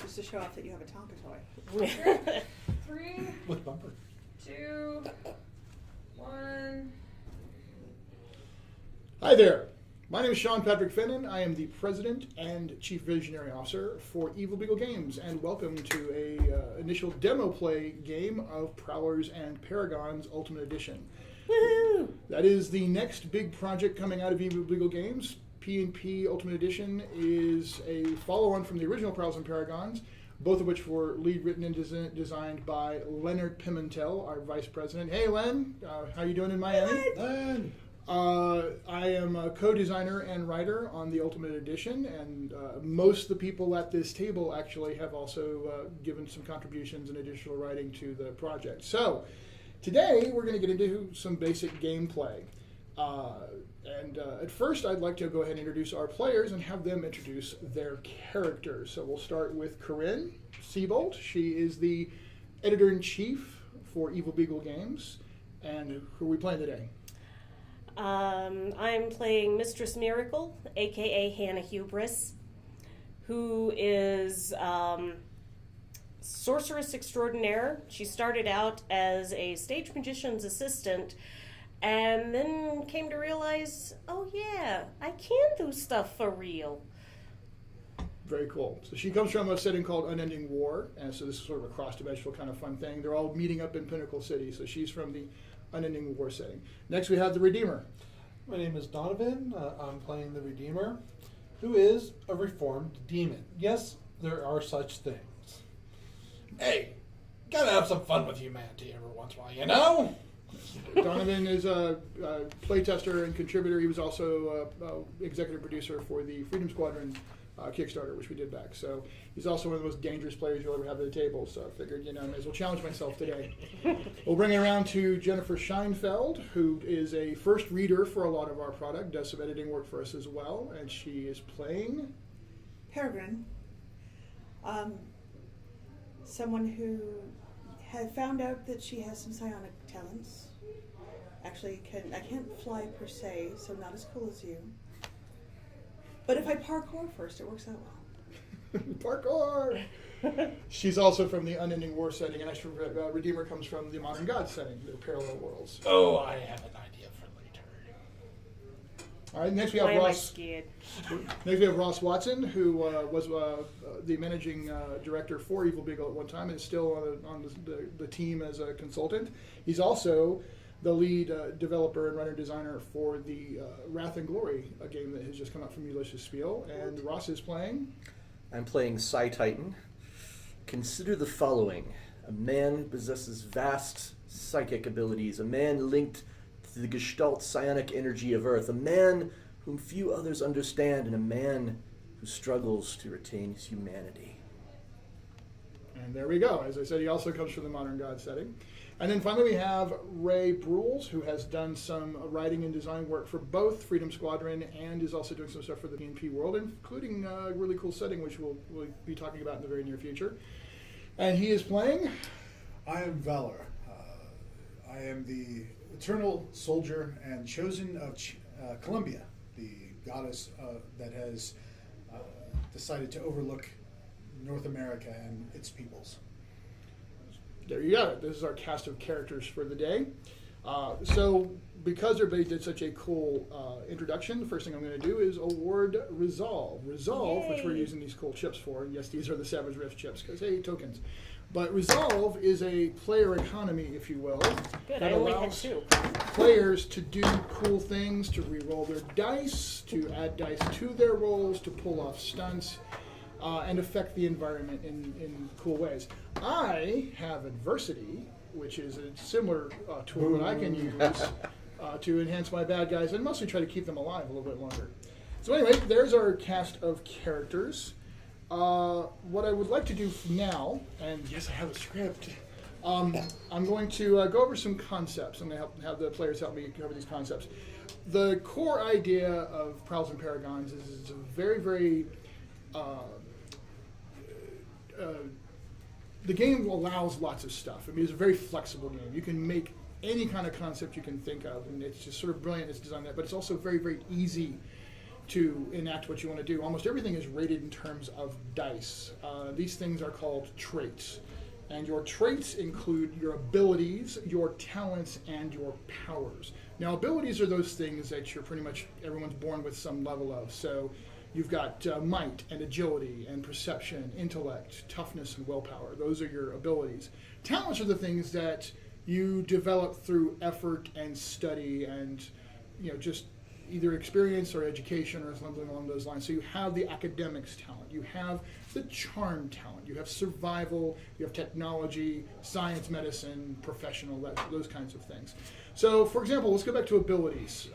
just to show off that you have a Tonka toy. 3, With bumper. 2, 1. Hi there. My name is Sean Patrick Fannon. I am the President and Chief Visionary Officer for Evil Beagle Games, and welcome to a initial demo play game of Prowlers and Paragons Ultimate Edition. Woohoo! That is the next big project coming out of Evil Beagle Games. P&PUE Ultimate Edition is a follow-on from the original Prowlers and Paragons, both of which were lead written and designed by Len Pimentel, our Vice President. Hey, Len. How you doing in Miami? Len! I am a co-designer and writer on the Ultimate Edition, and most of the people at this table actually have also given some contributions and additional writing to the project. So today we're going to get into some basic gameplay. At first I'd like to go ahead and introduce our players and have them introduce their characters. So we'll start with Carinn Seabolt. She is the Editor-in-Chief for Evil Beagle Games. And who are we playing today? I'm playing Mistress Miracle, aka Hannah Hubris, who is sorceress extraordinaire. She started out as a stage magician's assistant and then came to realize, oh yeah, I can do stuff for real. Very cool. So she comes from a setting called Unending War, and so this is sort of a cross-dimensional kind of fun thing. They're all meeting up in Pinnacle City, so she's from the Unending War setting. Next we have the Redeemer. My name is Donavin. I'm playing the Redeemer, who is a reformed demon. Yes, there are such things. Hey, gotta have some fun with humanity every once in a while, you know? Donavin is a playtester and contributor. He was also executive producer for the Freedom Squadron Kickstarter, which we did back. So he's also one of the most dangerous players you'll ever have at the table. So I figured, I may as well challenge myself today. We'll bring it around to Jennifer Shinefeld, who is a first reader for a lot of our product, does some editing work for us as well, and she is playing Peregrine. Someone who had found out that she has some psionic talents. Actually, I can't fly per se, so not as cool as you. But if I parkour first, it works out well. Parkour! She's also from the Unending War setting, and actually Redeemer comes from the Modern God setting, the parallel worlds. Oh, I have an idea for later. All right, next we have Why am I Ross. scared? Next we have Ross Watson, who was the managing director for Evil Beagle at one time, and is still on the team as a consultant. He's also the lead developer and runner-designer for the Wrath and Glory, a game that has just come out from Ulysses Spiel. And Ross is playing? I'm playing Psi-Titan. Consider the following. A man who possesses vast psychic abilities, a man linked to the Gestalt psionic energy of Earth, a man whom few others understand, and a man who struggles to retain his humanity. And there we go. As I said, he also comes from the Modern God setting. And then finally we have Raymond Bruels, who has done some writing and design work for both Freedom Squadron and is also doing some stuff for the P&PUE world, including a really cool setting, which we'll be talking about in the very near future. And he is playing? I am Valor. I am the eternal soldier and chosen of Columbia, the goddess that has decided to overlook North America and its peoples. There you go. This is our cast of characters for the day. So because everybody did such a cool introduction, the first thing I'm going to do is award Resolve. Resolve, Yay. which we're using these cool chips for. And yes, these are the Savage Rift chips because, hey, tokens. But Resolve is a player economy, if you will. Good, that I only had allows 2. players to do cool things, to re-roll their dice, to add dice to their rolls, to pull off stunts, and affect the environment in cool ways. I have Adversity, which is a similar tool that I can use to enhance my bad guys and mostly try to keep them alive a little bit longer. So anyway, there's our cast of characters. What I would like to do now, and yes, I have a script, I'm going to go over some concepts. I'm going to have the players help me cover these concepts. The core idea of Prowlers and Paragons is it's a very, very... the game allows lots of stuff. I mean, it's a very flexible game. You can make any kind of concept you can think of, and it's just sort of brilliant. It's designed that, but it's also very, very easy to enact what you want to do. Almost everything is rated in terms of dice. These things are called traits. And your traits include your abilities, your talents, and your powers. Now, abilities are those things that you're pretty much, everyone's born with some level of. So you've got might and agility and perception, intellect, toughness, and willpower. Those are your abilities. Talents are the things that you develop through effort and study and, just either experience or education or something along those lines. So you have the academics talent, you have the charm talent, you have survival, you have technology, science, medicine, professional, those kinds of things. So, for example, let's go back to abilities.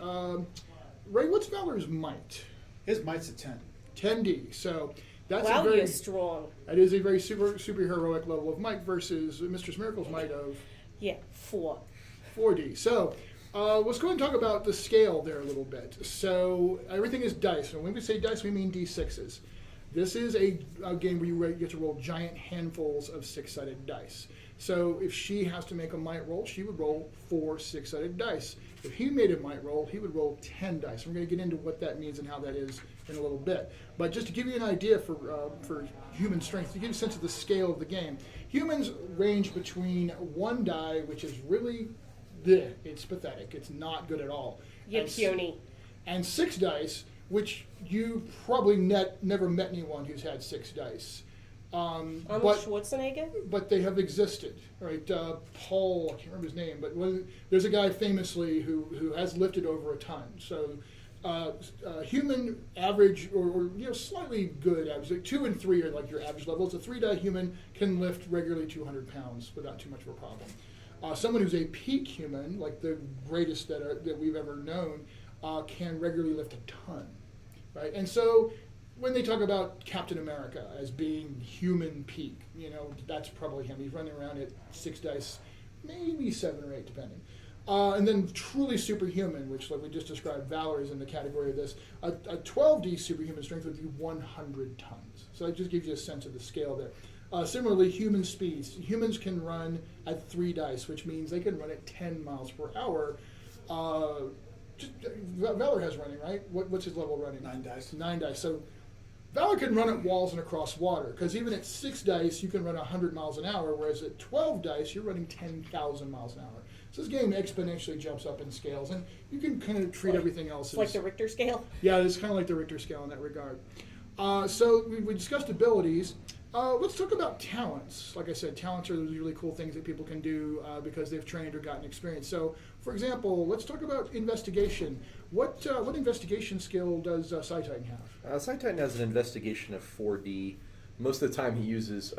Ray, what's Valor's might? His might's a 10. 10D. So that's Wow, a very you're super. That is a very super heroic level of might versus Mistress Miracle's might of 4. 4D. So let's go ahead and talk about the scale there a little bit. So everything is dice. And when we say dice, we mean D6s. This is a game where you get to roll giant handfuls of 6-sided dice. So if she has to make a might roll, she would roll 4 6-sided dice. If he made a might roll, he would roll 10 dice. We're going to get into what that means and how that is in a little bit. But just to give you an idea for human strength, to give you a sense of the scale of the game, humans range between 1 die, which is really, it's pathetic. It's not good at all. You're puny. And 6 dice, which you probably never met anyone who's had 6 dice. Arnold Schwarzenegger? But they have existed, right? Paul, I can't remember his name, but there's a guy famously who has lifted over a ton. So human average, or slightly good average, like 2 and 3 are like your average levels. A 3-die human can lift regularly 200 pounds without too much of a problem. Someone who's a peak human, like the greatest that we've ever known, can regularly lift a ton, right? And so when they talk about Captain America as being human peak, that's probably him. He's running around at 6 dice, maybe 7 or 8, depending. And then truly superhuman, which, like we just described, Valor is in the category of this. A 12D superhuman strength would be 100 tons. So that just gives you a sense of the scale there. Similarly, human speeds. Humans can run at 3 dice, which means they can run at 10 miles per hour. Valor has running, right? What's his level running? 9 dice. 9 dice. So Valor can run at walls and across water, because even at 6 dice, you can run 100 miles an hour, whereas at 12 dice, you're running 10,000 miles an hour. So this game exponentially jumps up in scales, and you can kind of treat everything else It's as... like the Richter scale? Yeah, it's kind of like the Richter scale in that regard. So we discussed abilities. Let's talk about talents. Like I said, talents are those really cool things that people can do because they've trained or gotten experience. So, for example, let's talk about investigation. What investigation skill does Psi-Titan have? Psi-Titan has an investigation of 4D. Most of the time he uses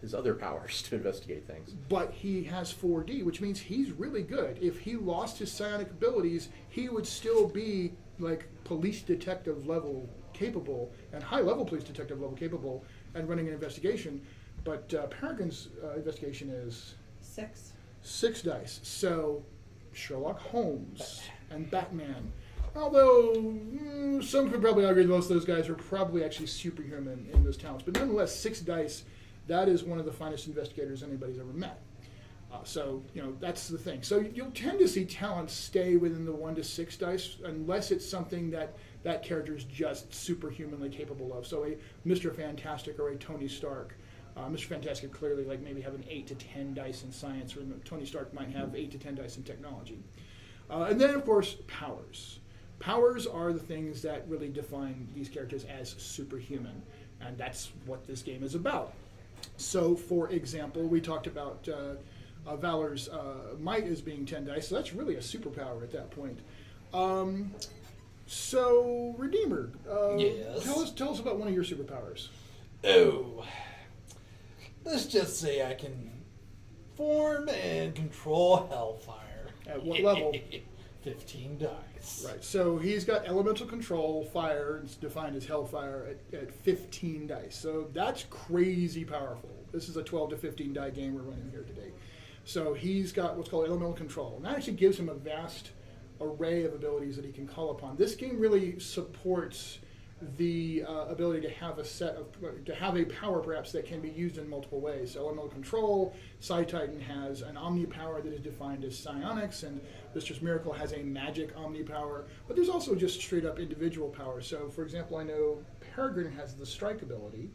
his other powers to investigate things. But he has 4D, which means he's really good. If he lost his psionic abilities, he would still be like police detective level capable, and high-level police detective level capable, and running an investigation. But Peregrine's investigation is 6 dice. So Sherlock Holmes and Batman. Although some could probably argue most of those guys are probably actually superhuman in those talents. But nonetheless, 6 dice, that is one of the finest investigators anybody's ever met. So, that's the thing. So you'll tend to see talents stay within the 1 to 6 dice unless it's something that character is just superhumanly capable of. So a Mr. Fantastic or a Tony Stark. Mr. Fantastic clearly maybe have an 8 to 10 dice in science, or Tony Stark might have 8 to 10 dice in technology. And then, of course, powers. Powers are the things that really define these characters as superhuman, and that's what this game is about. So, for example, we talked about Valor's might as being 10 dice, so that's really a superpower at that point. So, Redeemer, Yes? tell us about one of your superpowers. Oh, let's just say I can form and control hellfire. At what level? 15 dice. Right, so he's got elemental control, fire, it's defined as hellfire, at 15 dice. So that's crazy powerful. This is a 12 to 15 die game we're running here today. So he's got what's called elemental control. And that actually gives him a vast array of abilities that he can call upon. This game really supports the ability to have a power perhaps that can be used in multiple ways. So elemental control, Psi-Titan has an omni power that is defined as psionics, and Mistress Miracle has a magic omni power, but there's also just straight up individual power. So for example, I know Peregrine has the strike ability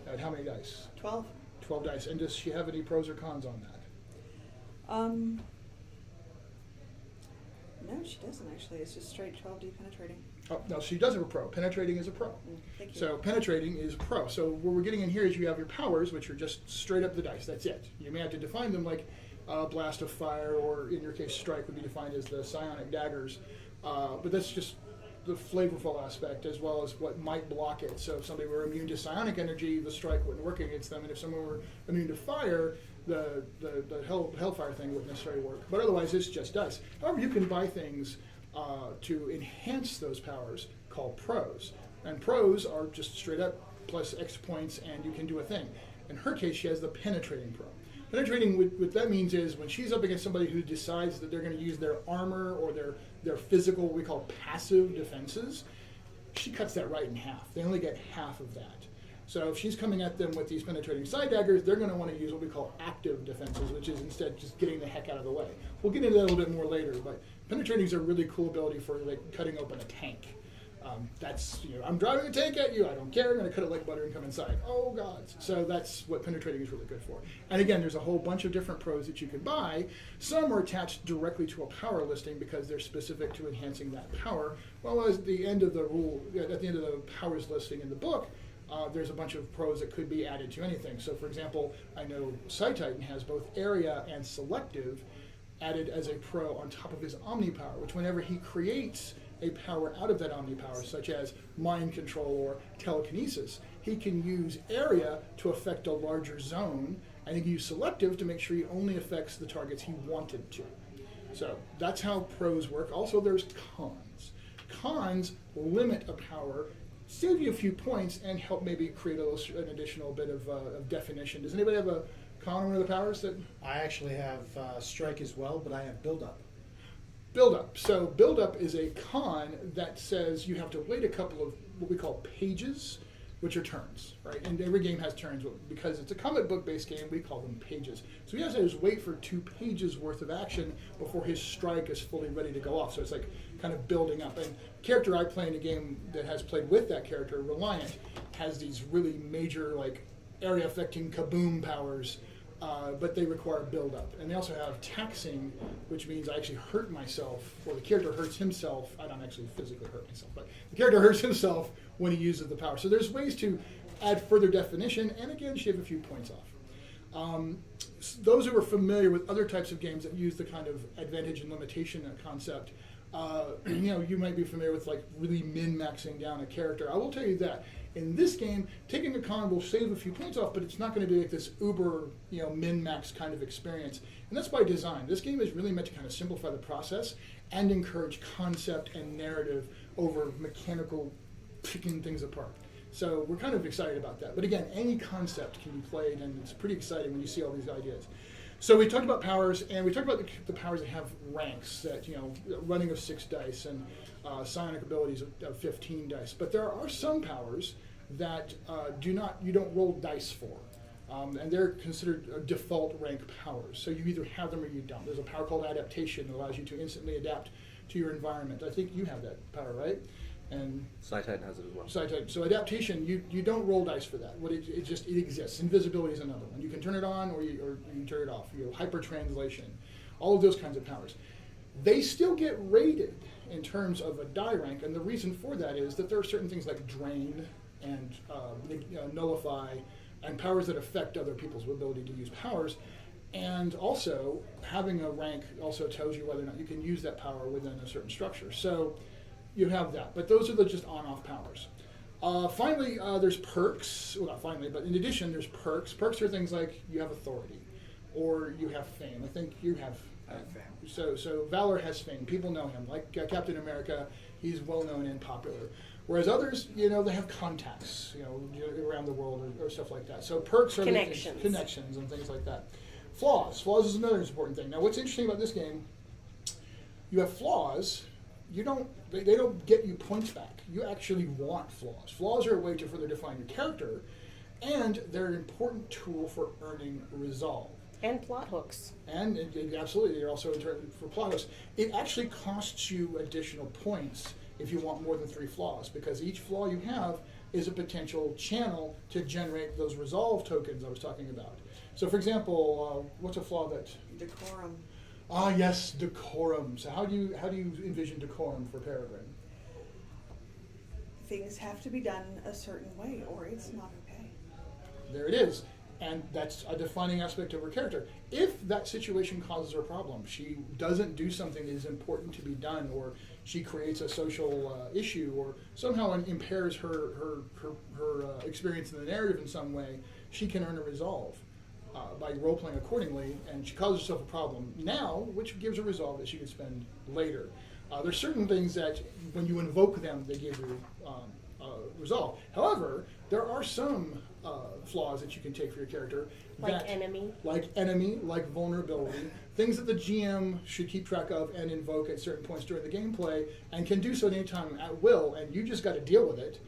at how many dice? 12. 12 dice. And does she have any pros or cons on that? No, she doesn't actually. It's just straight 12D penetrating. Oh, no, she does have a pro. Penetrating is a pro. Thank you. So penetrating is a pro. So what we're getting in here is you have your powers, which are just straight up the dice. That's it. You may have to define them like blast of fire, or in your case, strike would be defined as the psionic daggers. But that's just the flavorful aspect, as well as what might block it. So if somebody were immune to psionic energy, the strike wouldn't work against them. And if someone were immune to fire, the hellfire thing wouldn't necessarily work. But otherwise, it's just dice. However, you can buy things to enhance those powers called pros. And pros are just straight up plus X points, and you can do a thing. In her case, she has the penetrating pro. Penetrating, what that means is when she's up against somebody who decides that they're going to use their armor or their physical, what we call passive defenses, she cuts that right in half. They only get half of that. So if she's coming at them with these penetrating side daggers, they're going to want to use what we call active defenses, which is instead just getting the heck out of the way. We'll get into that a little bit more later, but penetrating is a really cool ability for like cutting open a tank. That's, I'm driving a tank at you, I don't care, I'm going to cut it like butter and come inside. Oh, God. So that's what penetrating is really good for. And again, there's a whole bunch of different pros that you can buy. Some are attached directly to a power listing because they're specific to enhancing that power. Well, as the end of the at the end of the powers listing in the book, there's a bunch of pros that could be added to anything. So, for example, I know Psi-Titan has both area and selective added as a pro on top of his omni power, which whenever he creates a power out of that omni power, such as mind control or telekinesis, he can use area to affect a larger zone, and he can use selective to make sure he only affects the targets he wanted to. So that's how pros work. Also, there's cons. Cons limit a power, save you a few points, and help maybe create an additional bit of definition. Does anybody have a con on one of the powers? That I actually have strike as well, but I have build up. Build up. So build up is a con that says you have to wait a couple of what we call pages, which are turns, right? And every game has turns. Because it's a comic book based game, we call them pages. So he has to just wait for 2 pages worth of action before his strike is fully ready to go off. So it's like kind of building up. And the character I play in a game that has played with that character, Reliant, has these really major like area affecting kaboom powers. But they require build-up. And they also have taxing, which means I actually hurt myself, or the character hurts himself. I don't actually physically hurt myself, but the character hurts himself when he uses the power. So there's ways to add further definition, and again, shave a few points off. Those who are familiar with other types of games that use the kind of advantage and limitation concept, you might be familiar with like really min-maxing down a character. I will tell you that. In this game, taking a con will save a few points off, but it's not going to be like this uber, min-max kind of experience. And that's by design. This game is really meant to kind of simplify the process and encourage concept and narrative over mechanical picking things apart. So we're kind of excited about that. But again, any concept can be played, and it's pretty exciting when you see all these ideas. So we talked about powers, and we talked about the powers that have ranks, that running of 6 dice and psionic abilities of 15 dice. But there are some powers that you don't roll dice for, and they're considered default rank powers. So you either have them or you don't. There's a power called adaptation that allows you to instantly adapt to your environment. I think you have that power, right? And Psi-Titan has it as well. Psi-Titan. So adaptation, you don't roll dice for that. It exists. Invisibility is another one. You can turn it on or you can turn it off. Hypertranslation, all of those kinds of powers. They still get rated in terms of a die rank, and the reason for that is that there are certain things like drain and nullify, and powers that affect other people's ability to use powers. And also, having a rank also tells you whether or not you can use that power within a certain structure. So you have that, but those are the just on-off powers. Finally, there's perks. Well, not finally, but in addition, there's perks. Perks are things like you have authority, or you have fame. I think you have. I have fame. So Valor has fame. People know him. Like Captain America, he's well known and popular. Whereas others, they have contacts, around the world or stuff like that. So perks are connections and things like that. Flaws. Flaws is another important thing. Now, what's interesting about this game? You have flaws. They don't get you points back. you actually want flaws. Flaws are a way to further define your character, and they're an important tool for earning resolve. And plot hooks. And absolutely, they're also for plot hooks. It actually costs you additional points if you want more than 3 flaws, because each flaw you have is a potential channel to generate those resolve tokens I was talking about. So, for example, what's a flaw that? Decorum. Ah, yes, decorum. So, how do you envision decorum for Peregrine? Things have to be done a certain way, or it's not okay. There it is. And that's a defining aspect of her character. If that situation causes her a problem, she doesn't do something that is important to be done, or she creates a social issue, or somehow impairs her experience in the narrative in some way, she can earn a resolve by role-playing accordingly, and she causes herself a problem now, which gives a resolve that she can spend later. There's certain things that, when you invoke them, they give you resolve. However, there are some flaws that you can take for your character. Like enemy. Like enemy, like vulnerability. Things that the GM should keep track of and invoke at certain points during the gameplay, and can do so at any time at will, and you just got to deal with it.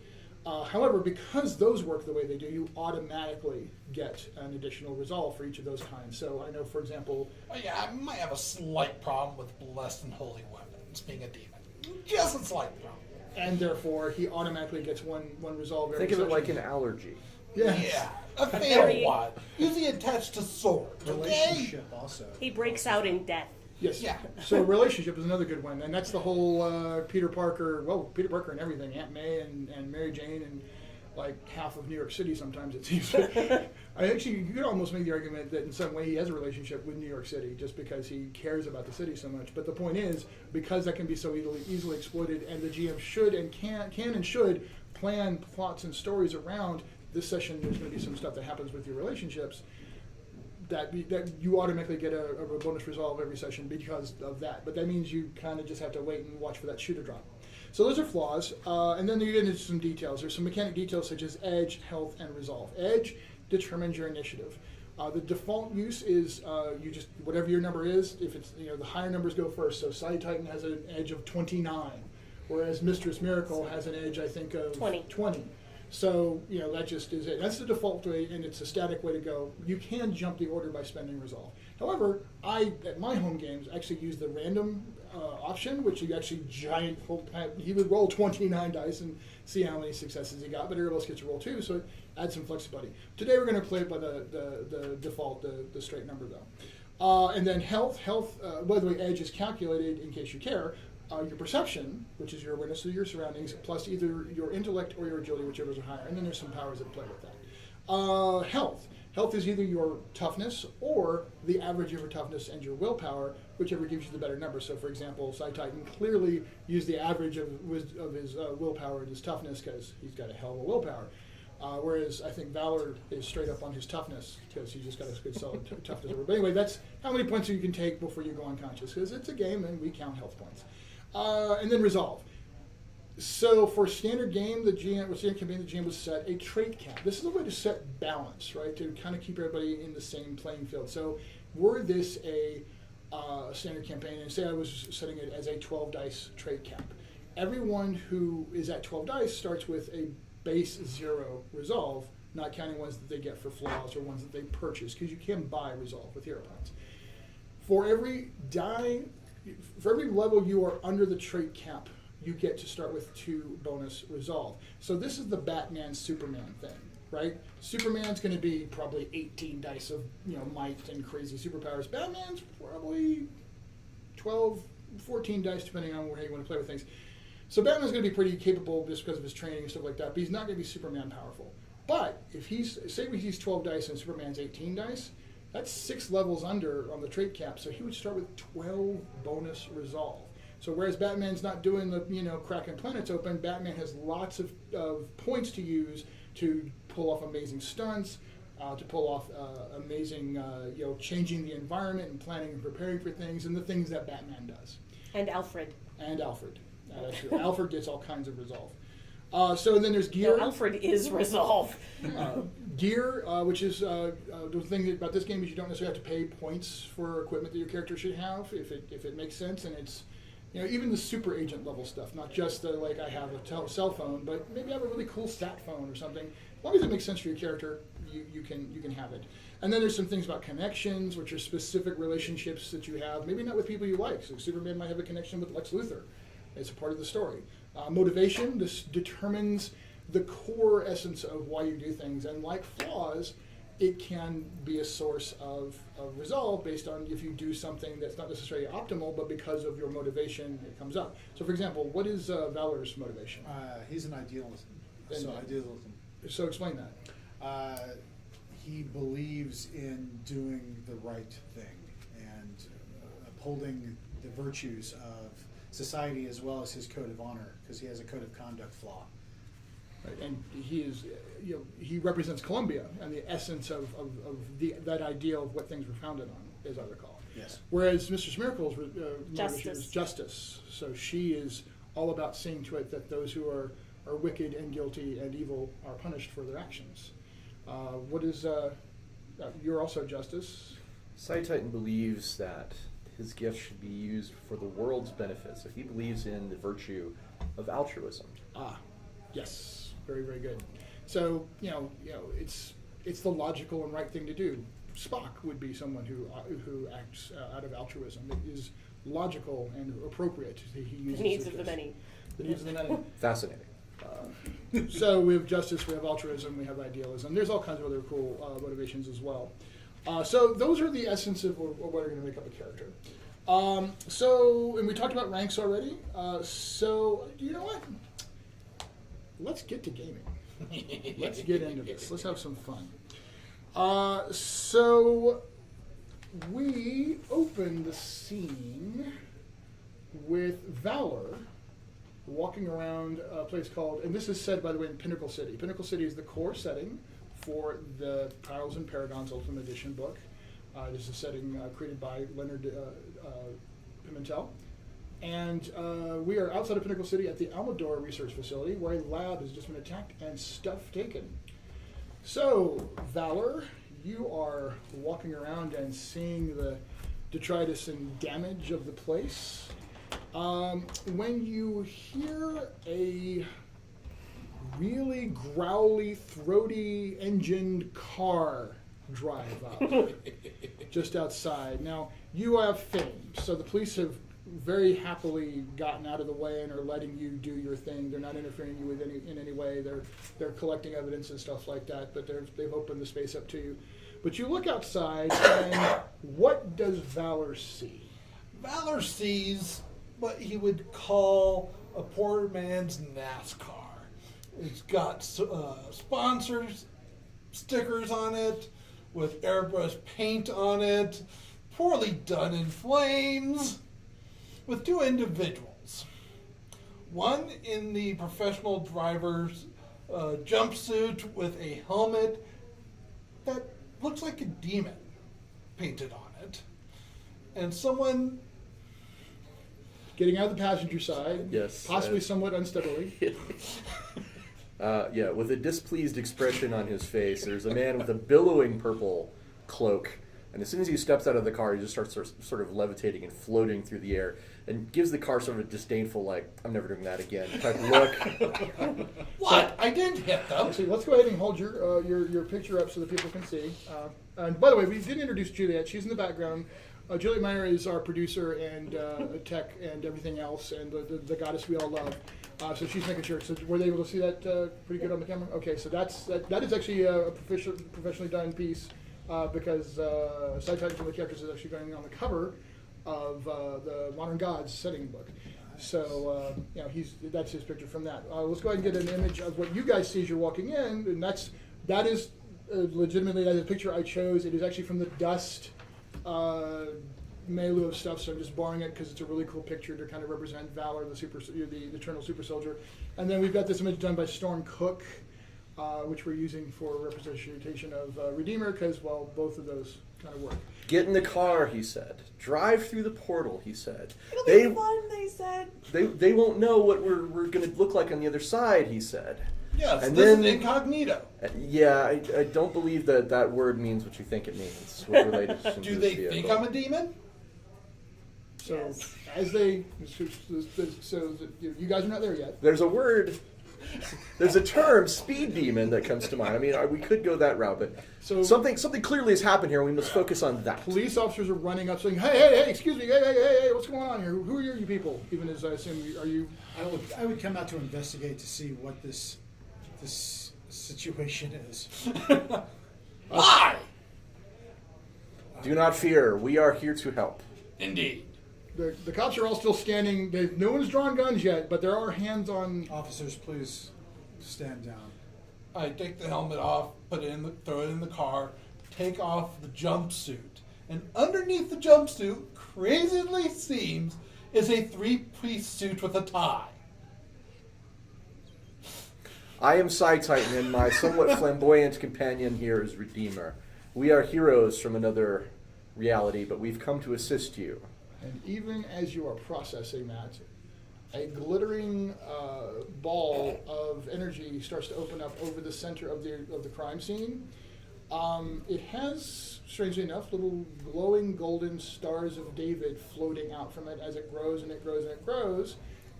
However, because those work the way they do, you automatically get an additional resolve for each of those kinds. So I know, for example... Oh, yeah, I might have a slight problem with blessed and holy weapons being a demon. Just a slight problem. And therefore, he automatically gets one resolve every Think of it session. like an allergy. Yeah. Yeah, a fatal one. Usually attached to swords, okay? Relationship also. He breaks out in death. Yes. Yeah. So relationship is another good one, and that's the whole Peter Parker and everything, Aunt May and Mary Jane and like half of New York City sometimes it seems. You could almost make the argument that in some way he has a relationship with New York City just because he cares about the city so much. But the point is, because that can be so easily exploited, and the GM should and can and should plan plots and stories around this session, there's going to be some stuff that happens with your relationships that you automatically get a bonus resolve every session because of that. But that means you kind of just have to wait and watch for that shoe to drop. So those are flaws. And then you get into some details. There's some mechanic details such as edge, health, and resolve. Edge determines your initiative. The default use is you just, whatever your number is, if it's, the higher numbers go first. So Psi-Titan has an edge of 29, whereas Mistress Miracle has an edge, I think, of 20. So, that just is it. That's the default way, and it's a static way to go. You can jump the order by spending resolve. However, at my home games, actually use the random option, which you actually he would roll 29 dice and see how many successes he got, but everybody else gets to roll 2, so it adds some flexibility. Today we're going to play it by the default, the straight number, though. And then health, by the way, edge is calculated, in case you care, your perception, which is your awareness of your surroundings, plus either your intellect or your agility, whichever is higher. And then there's some powers that play with that. Health. Health is either your toughness or the average of your toughness and your willpower, whichever gives you the better number. So, for example, Psi-Titan clearly used the average of his willpower and his toughness because he's got a hell of a willpower. Whereas I think Valor is straight up on his toughness because he's just got a good solid toughness. But anyway, that's how many points you can take before you go unconscious, because it's a game and we count health points. And then resolve. So for standard game, standard campaign, the GM would set a trait cap. This is a way to set balance, right? To kind of keep everybody in the same playing field. So were this a standard campaign, and say I was setting it as a 12 dice trait cap, everyone who is at 12 dice starts with a base 0 resolve, not counting ones that they get for flaws or ones that they purchase, because you can buy resolve with hero points. For every level you are under the trait cap, you get to start with 2 bonus resolve. So this is the Batman Superman thing, right? Superman's going to be probably 18 dice of might and crazy superpowers. Batman's probably 12, 14 dice, depending on how you want to play with things. So Batman's going to be pretty capable just because of his training and stuff like that, but he's not going to be Superman powerful. But if he's 12 dice and Superman's 18 dice, that's 6 levels under on the trait cap, so he would start with 12 bonus resolve. So whereas Batman's not doing the cracking planets open, Batman has lots of points to use to pull off amazing stunts, to pull off amazing changing the environment and planning and preparing for things, and the things that Batman does. And Alfred. Alfred gets all kinds of resolve. So then there's gear. No, Alfred is resolve. Gear, which is the thing about this game is you don't necessarily have to pay points for equipment that your character should have if it makes sense, and it's even the super agent level stuff, not just the, like I have a cell phone, but maybe I have a really cool stat phone or something. As long as it makes sense for your character, you can have it. And then there's some things about connections, which are specific relationships that you have, maybe not with people you like. So Superman might have a connection with Lex Luthor. It's a part of the story. Motivation, this determines the core essence of why you do things. And like flaws, it can be a source of resolve based on if you do something that's not necessarily optimal, but because of your motivation, it comes up. So for example, what is Valor's motivation? He's an idealist. So explain that. He believes in doing the right thing and upholding the virtues of society as well as his code of honor, because he has a code of conduct flaw. Right. And he is, he represents Columbia and the essence of that ideal of what things were founded on, as I recall. Yes. Whereas Mistress Miracle's motivation is justice. So she is all about seeing to it that those who are wicked and guilty and evil are punished for their actions. What is, you're also justice. Psi-Titan believes that his gift should be used for the world's benefit. So he believes in the virtue of altruism. Yes, very, very good. So it's the logical and right thing to do. Spock would be someone who acts out of altruism. It is logical and appropriate. He uses the needs of the many. The needs of the many. Fascinating. So we have justice, we have altruism, we have idealism. There's all kinds of other cool motivations as well. So those are the essence of what are going to make up a character. And we talked about ranks already. So you know what? Let's get to gaming. Let's get into this. Let's have some fun. So we open the scene with Valor walking around a place called, and this is said, by the way, in Pinnacle City. Pinnacle City is the core setting for the Prowlers Paragons Ultimate Edition book. This is a setting created by Len Pimentel. And we are outside of Pinnacle City at the Almador Research Facility, where a lab has just been attacked and stuff taken. So, Valor, you are walking around and seeing the detritus and damage of the place. When you hear a really growly, throaty, engined car drive up just outside. Now, you have fame, so the police have very happily gotten out of the way and are letting you do your thing. They're not interfering you with in any way. They're collecting evidence and stuff like that, but they've opened the space up to you. But you look outside, and what does Valor see? Valor sees what he would call a poor man's NASCAR. It's got sponsors stickers on it with airbrush paint on it, poorly done in flames, with two individuals. One in the professional driver's jumpsuit with a helmet that looks like a demon painted on it, and someone getting out of the passenger side, yes, possibly somewhat unsteadily. With a displeased expression on his face. There's a man with a billowing purple cloak, and as soon as he steps out of the car, he just starts sort of levitating and floating through the air, and gives the car sort of a disdainful, like, I'm never doing that again type look. What? I didn't hit them. Actually, let's go ahead and hold your picture up so that people can see. And by the way, we didn't introduce Juliet. She's in the background. Juliet Meyers is our producer and tech and everything else, and the goddess we all love. So she's making sure. So were they able to see that pretty good on the camera? Okay, so that is actually a professionally done piece because Psi-Titan from the characters is actually going on the cover of the Modern Gods setting book. So that's his picture from that. Let's go ahead and get an image of what you guys see as you're walking in, and that is legitimately the picture I chose. It is actually from the dust milieu of stuff, so I'm just borrowing it because it's a really cool picture to kind of represent Valor, the eternal super soldier. And then we've got this image done by Storm Cook, which we're using for representation of Redeemer, because, well, both of those kind of work. Get in the car, he said. Drive through the portal, he said. It'll be fun, they said. They won't know what we're going to look like on the other side, he said. Yes, and this then, is incognito. I don't believe that word means what you think it means. With relation Do to they this think vehicle. I'm a demon? So Yes. as they, so you guys are not there yet. There's a word, there's a term, speed demon, that comes to mind. I mean, we could go that route, but So something clearly has happened here. We must focus on that. police officers are running up saying, hey, excuse me, hey, what's going on here? Who are you people? Even as I assume, are you... I would come out to investigate to see what this situation is. Hi! Do not fear. We are here to help. Indeed. The cops are all still standing. No one's drawn guns yet, but there are hands on... Officers, please stand down. I take the helmet off, throw it in the car, take off the jumpsuit, and underneath the jumpsuit, crazily seems, is a three-piece suit with a tie. I am Psi-Titan, and my somewhat flamboyant companion here is Redeemer. We are heroes from another reality, but we've come to assist you. And even as you are processing that, a glittering ball of energy starts to open up over the center of the crime scene. It has, strangely enough, little glowing golden stars of David floating out from it as it grows and it grows and it grows.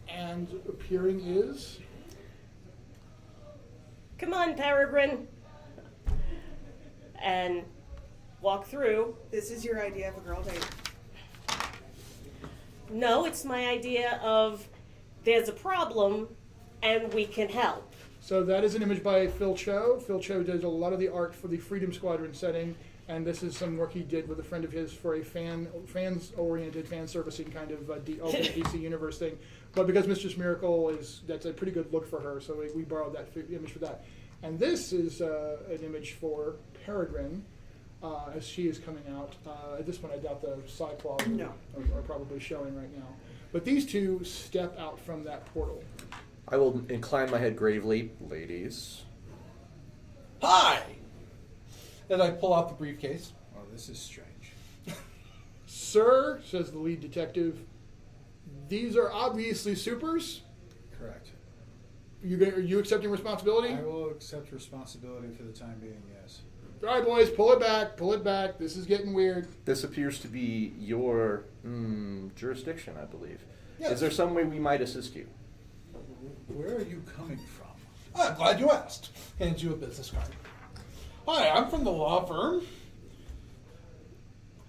And appearing is... Come on, Peregrine. And walk through. This is your idea of a girl date. No, it's my idea of there's a problem and we can help. So that is an image by Phil Cho. Phil Cho does a lot of the art for the Freedom Squadron setting, and this is some work he did with a friend of his for a fans-oriented, fan-servicing kind of alternate DC universe thing. But because Mistress Miracle that's a pretty good look for her, so we borrowed that image for that. And this is an image for Peregrine as she is coming out. At this point, I doubt the side claws are probably showing right now. But these two step out from that portal. I will incline my head gravely. Ladies. Hi! And I pull out the briefcase. Oh, this is strange. Sir, says the lead detective, these are obviously supers. Correct. Are you accepting responsibility? I will accept responsibility for the time being, yes. All right, boys, pull it back. This is getting weird. This appears to be your jurisdiction, I believe. Yes. Is there some way we might assist you? Where are you coming from? I'm glad you asked. Hands you a business card. Hi, I'm from the law firm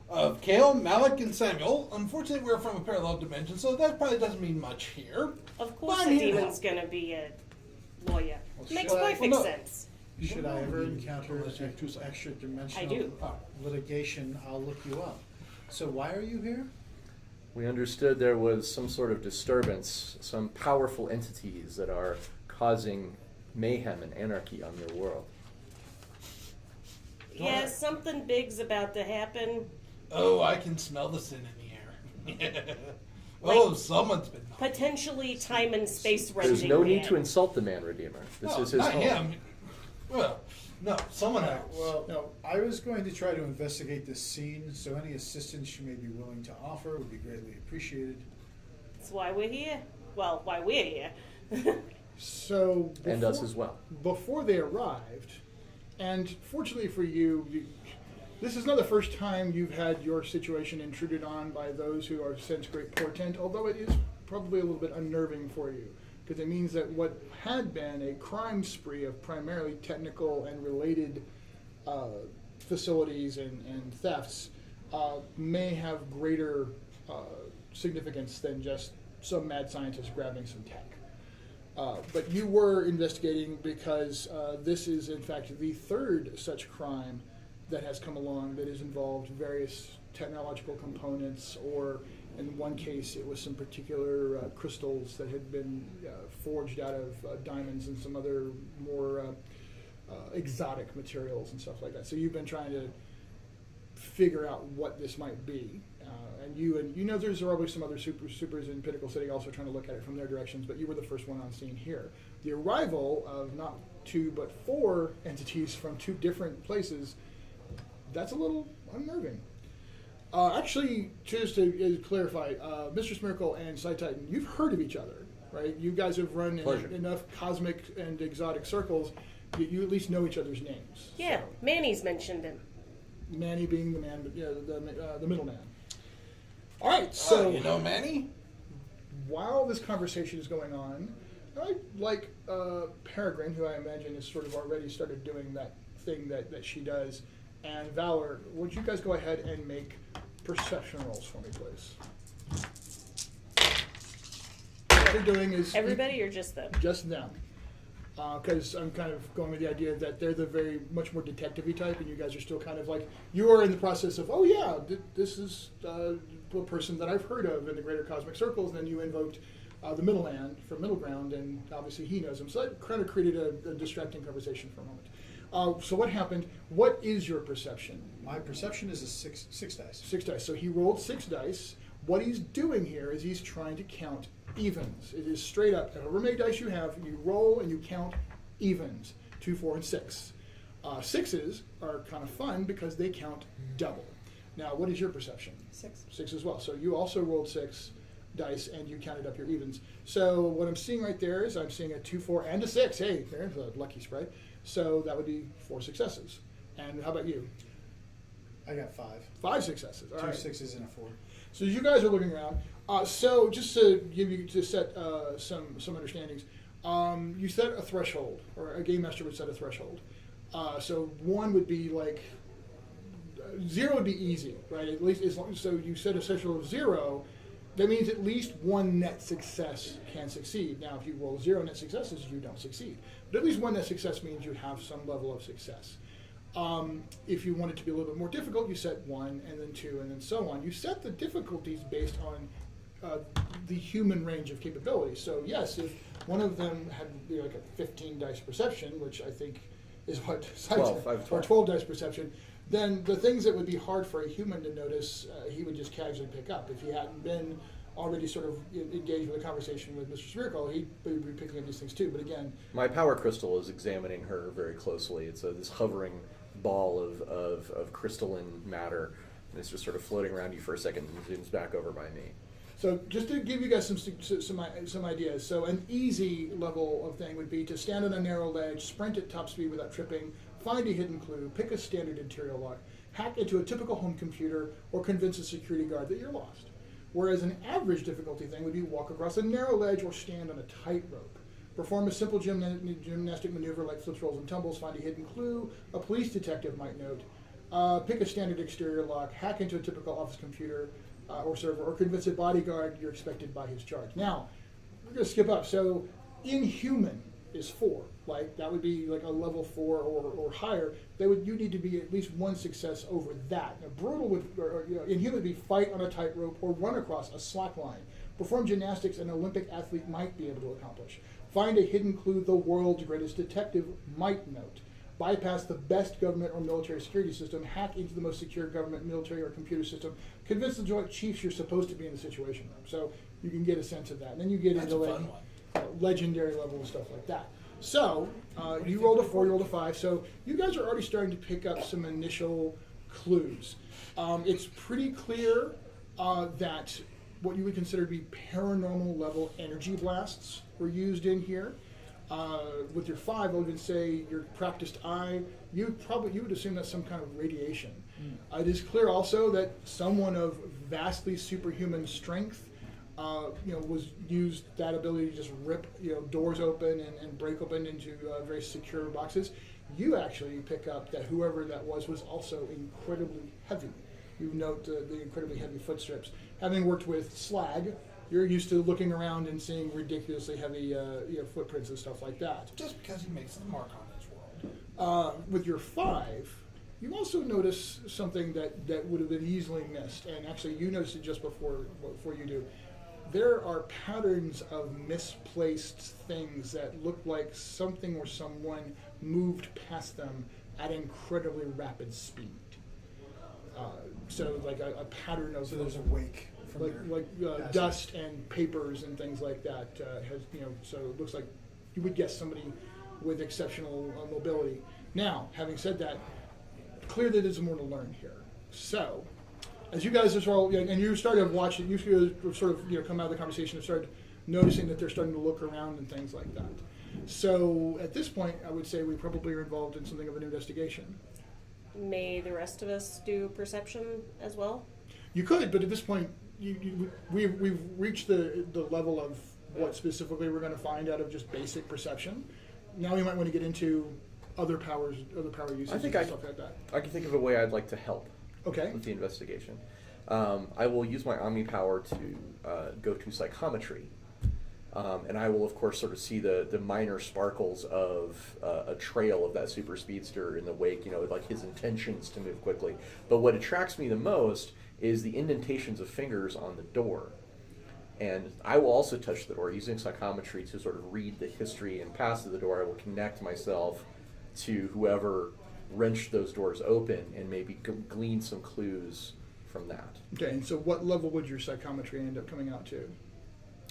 of Kale, Malik, and Samuel. Unfortunately, we're from a parallel dimension, so that probably doesn't mean much here. Of course, But a I'm here to demon's help. gonna be a lawyer. Well, Makes should I- perfect Well, no. sense. Should I ever Unless encounter you have 2 seconds. extra dimensional I do. litigation, I'll look you up. So why are you here? We understood there was some sort of disturbance, some powerful entities that are causing mayhem and anarchy on your world. Yeah, something big's about to happen. Oh, I can smell the sin in the air. Oh, someone's been naughty. Potentially time and space wrenching. There's no need man. to insult the man, Redeemer. This No, is his not home. him. Well, no, someone else. Well, no, I was going to try to investigate this scene, so any assistance you may be willing to offer would be greatly appreciated. That's why we're here. Well, why we're here. So And us as well. Before they arrived, and fortunately for you, this is not the first time you've had your situation intruded on by those who are sense great portent, although it is probably a little bit unnerving for you, because it means that what had been a crime spree of primarily technical and related facilities and thefts may have greater significance than just some mad scientist grabbing some tech. But you were investigating because this is, in fact, the third such crime that has come along that has involved various technological components, or in one case, it was some particular crystals that had been forged out of diamonds and some other more exotic materials and stuff like that. So you've been trying to figure out what this might be. And you know there's probably some other supers in Pinnacle City also trying to look at it from their directions, but you were the first one on scene here. The arrival of not 2 but 4 entities from 2 different places, that's a little unnerving. Actually, just to clarify, Mistress Miracle and Psi-Titan, you've heard of each other, right? You guys have run in enough cosmic and exotic circles that you at least know each other's names. Yeah, So, Manny's mentioned him. Manny being the man, the middleman. All right, so you know Manny? while this conversation is going on, I'd like Peregrine, who I imagine has sort of already started doing that thing that she does, and Valor, would you guys go ahead and make perception rolls for me, please? What they're doing is... Everybody or just them? Just them. Because I'm kind of going with the idea that they're the very much more detective-y type, and you guys are still kind of like, you are in the process of, oh yeah, this is a person that I've heard of in the greater cosmic circles, and then you invoked the middle man from Middle Ground, and obviously he knows him. So that kind of created a distracting conversation for a moment. So what happened? What is your perception? My perception is a six dice. 6 dice. So he rolled 6 dice. What he's doing here is he's trying to count evens. It is straight up. However many dice you have, you roll and you count evens. 2, 4, and 6. Sixes are kind of fun because they count double. Now, what is your perception? 6. 6 as well. So you also rolled 6 dice and you counted up your evens. So what I'm seeing right there is I'm seeing a 2, 4, and a 6. Hey, there's a lucky spread. So that would be 4 successes. And how about you? I got 5. 5 successes. All 2 right. 6s and a 4. So you guys are looking around. So just to give you to set some understandings, you set a threshold, or a game master would set a threshold. So 1 would be like 0 would be easy, right? At least as long, so you set a threshold of 0. That means at least 1 net success can succeed. Now, if you roll 0 net successes, you don't succeed. But at least 1 net success means you have some level of success. If you want it to be a little bit more difficult, you set 1, and then 2, and then so on. You set the difficulties based on the human range of capabilities. So yes, if one of them had like a 15 dice perception, which I think is what 12 dice perception, then the things that would be hard for a human to notice, he would just casually pick up. If he hadn't been already sort of engaged with a conversation with Mistress Miracle, he would be picking up these things too. But again, my power crystal is examining her very closely. It's this hovering ball of crystalline matter, and it's just sort of floating around you for a second and zooms back over by me. So just to give you guys some ideas, so an easy level of thing would be to stand on a narrow ledge, sprint at top speed without tripping, find a hidden clue, pick a standard interior lock, hack into a typical home computer, or convince a security guard that you're lost. Whereas an average difficulty thing would be walk across a narrow ledge or stand on a tightrope. Perform a simple gymnastic maneuver like flips, rolls, and tumbles, find a hidden clue, a police detective might note, pick a standard exterior lock, hack into a typical office computer or server, or convince a bodyguard you're expected by his charge. Now, we're going to skip up. So, inhuman is 4. Like, that would be like a level 4 or higher. You need to be at least 1 success over that. Now, brutal would, inhuman would be fight on a tightrope or run across a slack line. Perform gymnastics an Olympic athlete might be able to accomplish. Find a hidden clue the world's greatest detective might note. Bypass the best government or military security system, hack into the most secure government, military, or computer system, convince the joint chiefs you're supposed to be in the situation room. So you can get a sense of that. And then you get into like legendary level and stuff like that. So you rolled a 4, you rolled a 5. So you guys are already starting to pick up some initial clues. It's pretty clear that what you would consider to be paranormal level energy blasts were used in here. With your 5, I would even say your practiced eye, you would assume that's some kind of radiation. It is clear also that someone of vastly superhuman strength, was used that ability to just rip, doors open and break open into very secure boxes. You actually pick up that whoever that was also incredibly heavy. You note the incredibly heavy footsteps. Having worked with slag, you're used to looking around and seeing ridiculously heavy footprints and stuff like that. Just because he makes a mark on his world. With your 5, you also notice something that would have been easily missed, and actually you notice it just before you do. There are patterns of misplaced things that look like something or someone moved past them at incredibly rapid speed. So like a pattern of... So there's a wake. Dust and papers and things like that so it looks like you would guess somebody with exceptional mobility. Now, having said that, clear that there's more to learn here. So, as you guys are all, and you started watching, you sort of come out of the conversation and started noticing that they're starting to look around and things like that. So, at this point, I would say we probably are involved in something of an investigation. May the rest of us do perception as well? You could, but at this point, we've reached the level of what specifically we're going to find out of just basic perception. Now we might want to get into other power uses and stuff like that. I can think of a way I'd like to help Okay. with the investigation. I will use my Omni power to go to psychometry. And I will, of course, sort of see the minor sparkles of a trail of that super speedster in the wake, like his intentions to move quickly. But what attracts me the most is the indentations of fingers on the door. And I will also touch the door using psychometry to sort of read the history and past of the door. I will connect myself to whoever wrenched those doors open and maybe glean some clues from that. Okay, and so what level would your psychometry end up coming out to?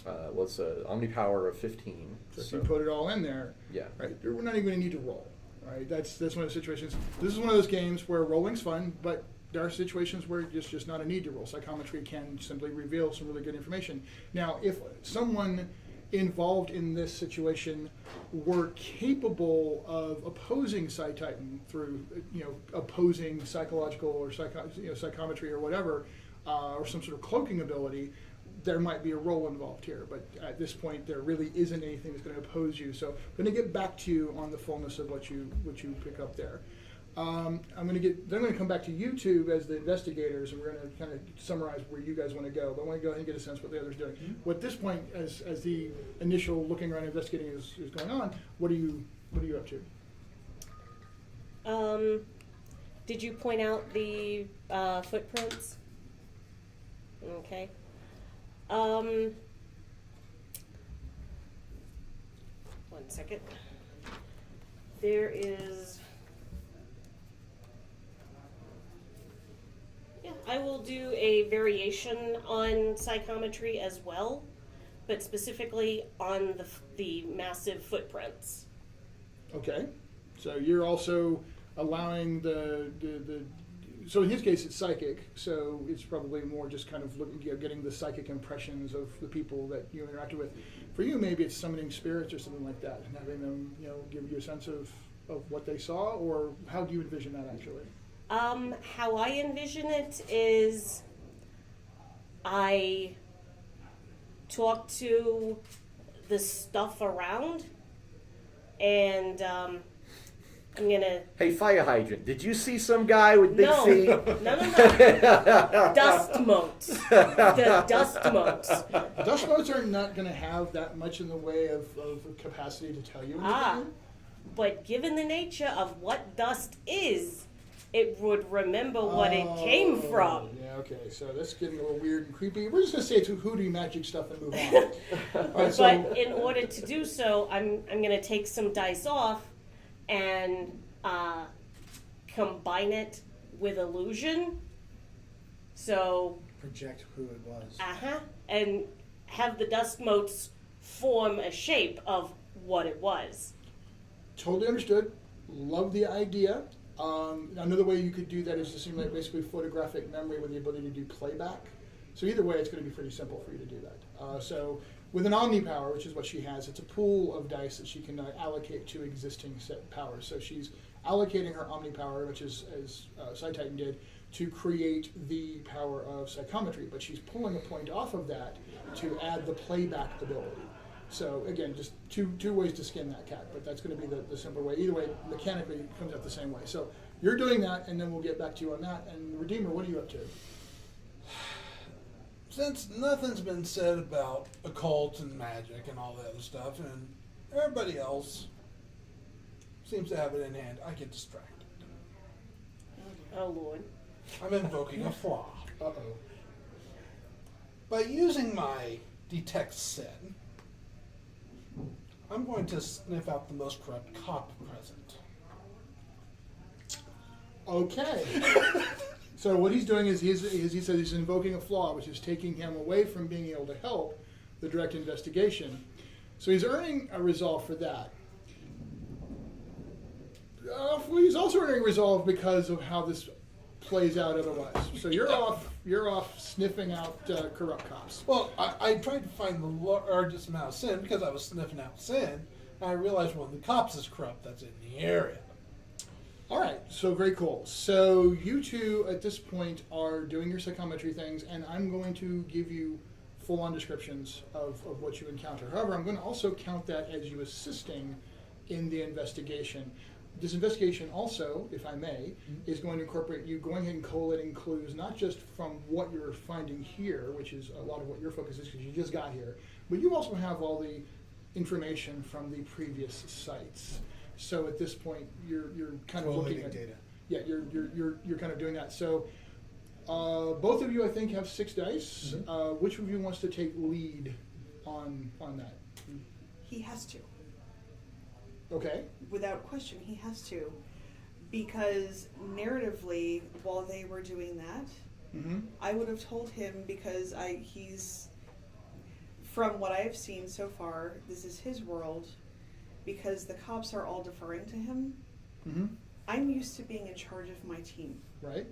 Well, it's an Omni power of 15. So if you put it all in there, Yeah. right, we're not even going to need to roll. Right, that's one of those situations. This is one of those games where rolling's fun, but there are situations where it's just not a need to roll. Psychometry can simply reveal some really good information. Now, if someone involved in this situation were capable of opposing Psi-Titan through, opposing psychological or psychometry or whatever, or some sort of cloaking ability, there might be a role involved here. But at this point, there really isn't anything that's going to oppose you. So I'm going to get back to you on the fullness of what you pick up there. Then I'm going to come back to you two as the investigators, and we're going to kind of summarize where you guys want to go. But I want to go ahead and get a sense of what the other's doing. Mm-hmm. At this point, as the initial looking around investigating is going on, what are you up to? Did you point out the footprints? Okay. One second. There is. Yeah, I will do a variation on psychometry as well, but specifically on the massive footprints. Okay, so you're also allowing so in his case it's psychic, so it's probably more just kind of looking, getting the psychic impressions of the people that you interacted with. For you, maybe it's summoning spirits or something like that, and having them, give you a sense of what they saw, or how do you envision that actually? How I envision it is I talk to the stuff around, and I'm gonna. Hey, fire hydrant! Did you see some guy with big feet? No. Dust motes. The dust motes. Dust motes are not going to have that much in the way of capacity to tell you anything. But given the nature of what dust is, it would remember what it came from. Yeah, okay, so that's getting a little weird and creepy. We're just going to say it's hoodoo magic stuff and move on. All right, But in order to do so, I'm going to take some dice off and combine it with illusion. So Project who it was. And have the dust motes form a shape of what it was. Totally understood. Love the idea. Another way you could do that is to simulate basically photographic memory with the ability to do playback. So either way, it's going to be pretty simple for you to do that. So with an Omni power, which is what she has, it's a pool of dice that she can allocate to existing set powers. So she's allocating her Omni power, which is, as Psi-Titan did, to create the power of psychometry, but she's pulling a point off of that to add the playback ability. So again, just two ways to skin that cat, but that's going to be the simpler way. Either way, mechanically, it comes out the same way. So you're doing that, and then we'll get back to you on that. And Redeemer, what are you up to? Since nothing's been said about occult and magic and all that other stuff, and everybody else seems to have it in hand, I get distracted. Oh, Lord. I'm invoking a flaw. Uh-oh. By using my detect sin, I'm going to sniff out the most corrupt cop present. Okay. So what he's doing is he says he's invoking a flaw, which is taking him away from being able to help the direct investigation. So he's earning a resolve for that. He's also earning resolve because of how this plays out otherwise. So you're off sniffing out corrupt cops. Well, I tried to find the largest amount of sin because I was sniffing out sin, and I realized one of the cops is corrupt that's in the area. All right, so very cool. So you two at this point are doing your psychometry things, and I'm going to give you full-on descriptions of what you encounter. However, I'm going to also count that as you assisting in the investigation. This investigation also, if I may, is going to incorporate you going ahead and collating clues, not just from what you're finding here, which is a lot of what your focus is because you just got here, but you also have all the information from the previous sites. So at this point, you're kind of looking at data. Yeah, you're kind of doing that. So both of you, I think, have 6 dice. Which of you wants to take lead on that? He has to. Okay. Without question, he has to. Because narratively, while they were doing that, I would have told him because he's, from what I've seen so far, this is his world, because the cops are all deferring to him. I'm used to being in charge of my team. Right.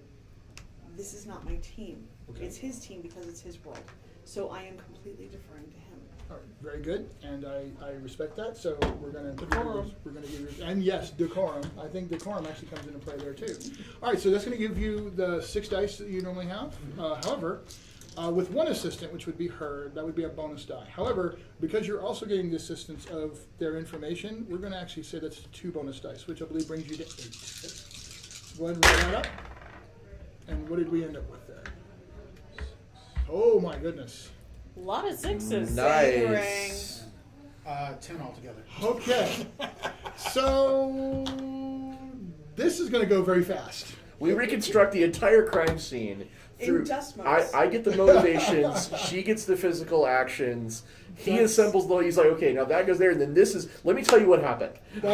This is not my team. Okay. It's his team because it's his world. So I am completely deferring to him. All right, very good, and I respect that. So we're going to Decorum. give you, and yes, decorum. I think decorum actually comes into play there too. All right, so that's going to give you the 6 dice that you normally have. However, with one assistant, which would be her, that would be a bonus die. However, because you're also getting the assistance of their information, we're going to actually say that's 2 bonus dice, which I believe brings you to 8. Go ahead and roll that up. And what did we end up with there? Oh my goodness. A lot of 6s. Nice. 10 altogether. Okay. So this is going to go very fast. We reconstruct the entire crime scene. In dust motes. I get the motivations, she gets the physical actions, he assembles the, he's like, okay, now that goes there, and then this is, let me tell you what happened. So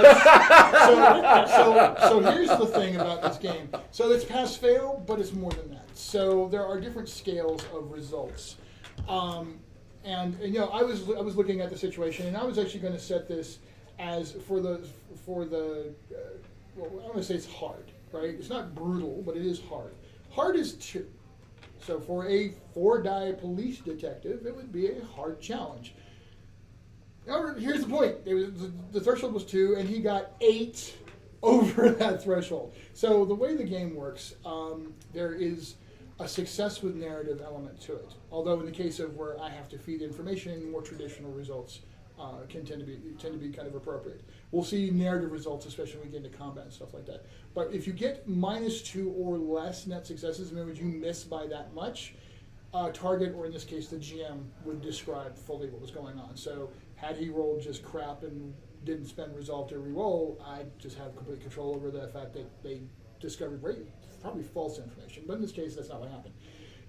here's the thing about this game. So it's pass-fail, but it's more than that. So there are different scales of results. And you know, I was looking at the situation, and I was actually going to set this as for the well, I'm going to say it's hard, right? It's not brutal, but it is hard. Hard is 2. So for a 4-die police detective, it would be a hard challenge. However, here's the point. The threshold was 2, and he got 8 over that threshold. So the way the game works, there is a success with narrative element to it. Although in the case of where I have to feed information, more traditional results can tend to be kind of appropriate. We'll see narrative results, especially when we get into combat and stuff like that. But if you get -2 or less net successes, in other words, you miss by that much, target, or in this case the GM, would describe fully what was going on. So had he rolled just crap and didn't spend resolve to re-roll, I just have complete control over the fact that they discovered probably false information. But in this case, that's not what happened.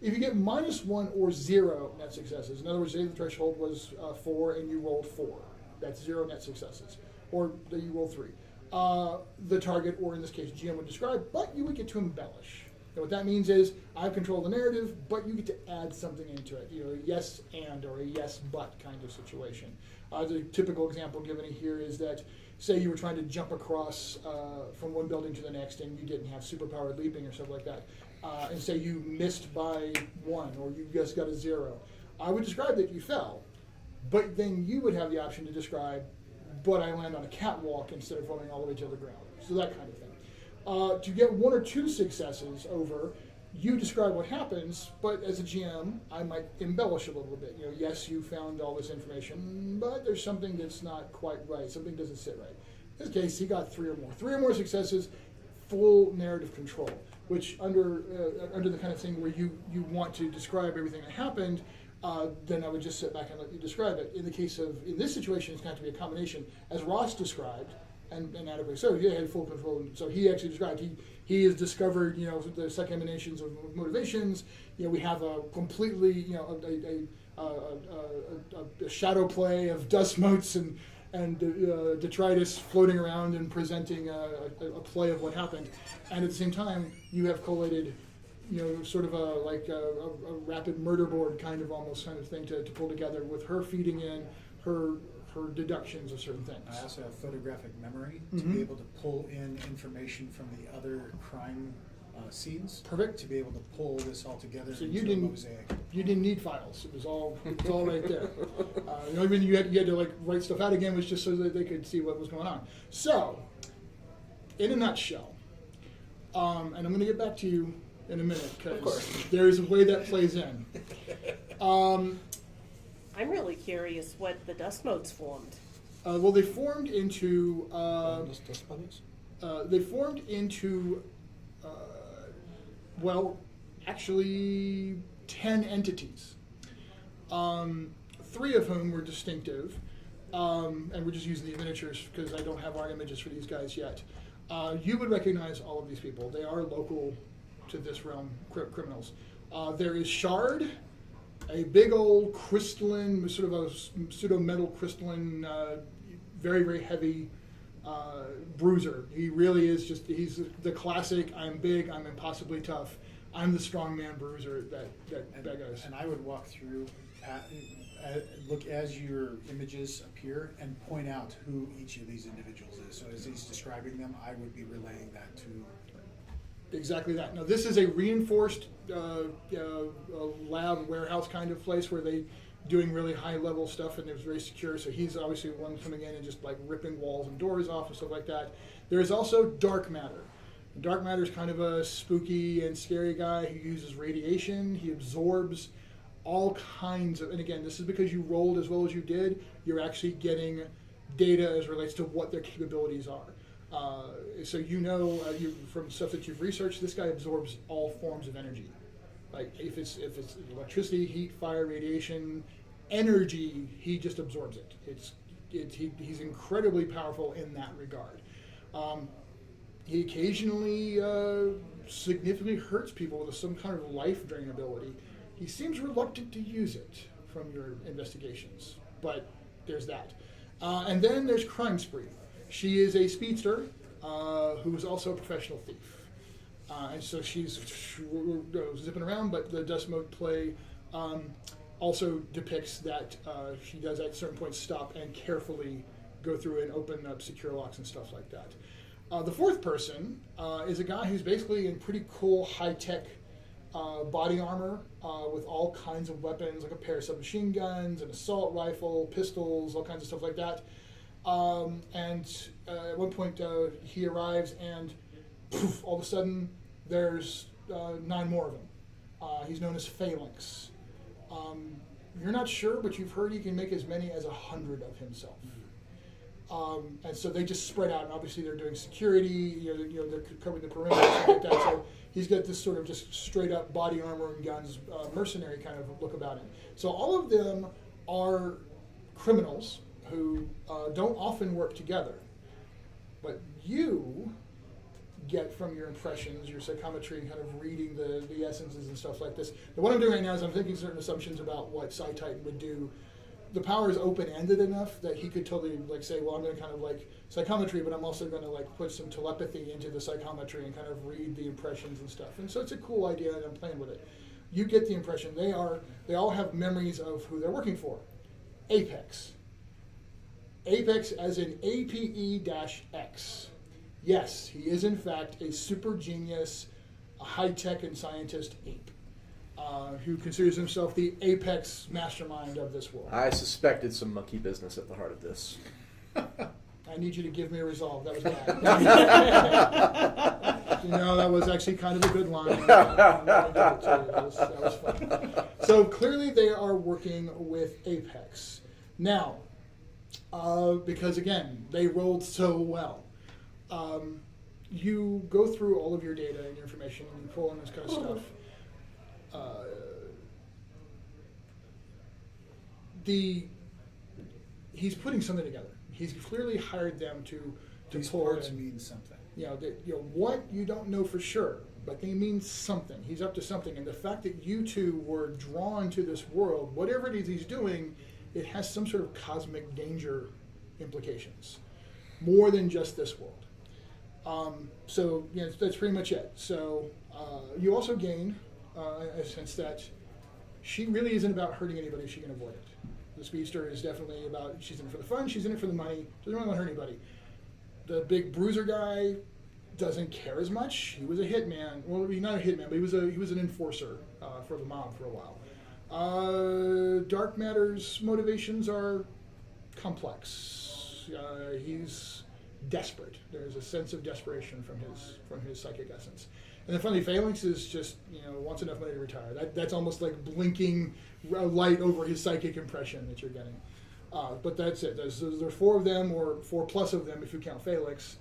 If you get -1 or 0 net successes, in other words, say the threshold was 4 and you rolled 4, that's 0 net successes, or that you roll 3. The target, or in this case GM, would describe, but you would get to embellish. And what that means is I have control of the narrative, but you get to add something into it, you know, a yes and or a yes but kind of situation. The typical example given here is that, say you were trying to jump across from one building to the next and you didn't have superpowered leaping or something like that, and say you missed by 1 or you just got a 0. I would describe that you fell, but then you would have the option to describe, but I land on a catwalk instead of falling all the way to the ground. So that kind of thing. To get 1 or 2 successes over, you describe what happens, but as a GM, I might embellish a little bit. You know, yes, you found all this information, but there's something that's not quite right. Something doesn't sit right. In this case, he got 3 or more. 3 or more successes, full narrative control, which under the kind of thing where you want to describe everything that happened, then I would just sit back and let you describe it. In this situation, it's going to have to be a combination, as Ross described, and adequately so. He had full control. So he actually described, he has discovered, you know, the second emanations of motivations. You know, we have a completely, you know, a shadow play of dust motes and detritus floating around and presenting a play of what happened. And at the same time, you have collated, you know, sort of a rapid murder board kind of thing to pull together, with her feeding in her deductions of certain things. I also have photographic memory to be able to pull in information from the other crime scenes. Perfect. To be able to pull this all together So into you a didn't mosaic. You didn't need files. It was all right there. The only reason you had to like write stuff out again was just so that they could see what was going on. So, in a nutshell, And I'm going to get back to you in a minute Of because course. there's a way that plays in. I'm really curious what the dust modes formed. Well, they formed into Dust bunnies? well, actually 10 entities. 3 of whom were distinctive, and we're just using the miniatures because I don't have our images for these guys yet. You would recognize all of these people. They are local to this realm criminals. There is Shard, a big old crystalline, sort of a pseudo-metal crystalline, very, very heavy bruiser. He really is he's the classic, I'm big, I'm impossibly tough, I'm the strongman bruiser that goes. And I would walk through, look as your images appear, and point out who each of these individuals is. So as he's describing them, I would be relaying that to... Exactly that. Now, this is a reinforced lab warehouse kind of place where they doing really high level stuff, and it was very secure. So he's obviously one coming in and just like ripping walls and doors off and stuff like that. There is also Dark Matter. Dark Matter is kind of a spooky and scary guy. He uses radiation. He absorbs all kinds of, and again, this is because you rolled as well as you did. You're actually getting data as relates to what their capabilities are. So from stuff that you've researched, this guy absorbs all forms of energy. Like if it's electricity, heat, fire, radiation, energy, he just absorbs it. He's incredibly powerful in that regard. He occasionally significantly hurts people with some kind of life drain ability. He seems reluctant to use it from your investigations, but there's that. And then there's Crime Spree. She is a speedster who is also a professional thief. And so she's zipping around, but the dust mode play also depicts that she does at certain points stop and carefully go through and open up secure locks and stuff like that. The fourth person is a guy who's basically in pretty cool high-tech body armor with all kinds of weapons, like a pair of submachine guns, an assault rifle, pistols, all kinds of stuff like that. And at one point he arrives and poof, all of a sudden there's 9 more of them. He's known as Phalanx. You're not sure, but you've heard he can make as many as 100 of himself. And so they just spread out, and obviously they're doing security, they're covering the perimeter and stuff like that. So he's got this sort of just straight up body armor and guns, mercenary kind of look about him. So all of them are criminals who don't often work together. But you get from your impressions, your psychometry, kind of reading the essences and stuff like this. And what I'm doing right now is I'm thinking certain assumptions about what Psi-Titan would do. The power is open-ended enough that he could totally say, well, I'm going to kind of psychometry, but I'm also going to put some telepathy into the psychometry and kind of read the impressions and stuff. And so it's a cool idea, and I'm playing with it. You get the impression they all have memories of who they're working for. Apex. Apex as in APE-X. Yes, he is in fact a super genius, a high-tech and scientist ape. Who considers himself the apex mastermind of this world. I suspected some monkey business at the heart of this. I need you to give me a resolve. That was bad. That was actually kind of a good line. That was fun. So clearly they are working with Apex. Now, because again, they rolled so well. You go through all of your data and your information and you pull in this kind of stuff. He's putting something together. He's clearly hired them to These pull parts in. mean something. What you don't know for sure, but they mean something. He's up to something, and the fact that you two were drawn to this world, whatever it is he's doing, it has some sort of cosmic danger implications, more than just this world. So that's pretty much it. So you also gain a sense that she really isn't about hurting anybody if she can avoid it. The speedster is definitely about, she's in it for the fun, she's in it for the money, doesn't really want to hurt anybody. The big bruiser guy doesn't care as much. He was a hitman. Well, he's not a hitman, but he was an enforcer for the mob for a while. Dark Matter's motivations are complex. He's desperate. There's a sense of desperation from his psychic essence. And then finally, Phalanx is just, wants enough money to retire. That's almost like blinking light over his psychic impression that you're getting. But that's it. There's 4 of them, or 4 plus of them if you count Phalanx,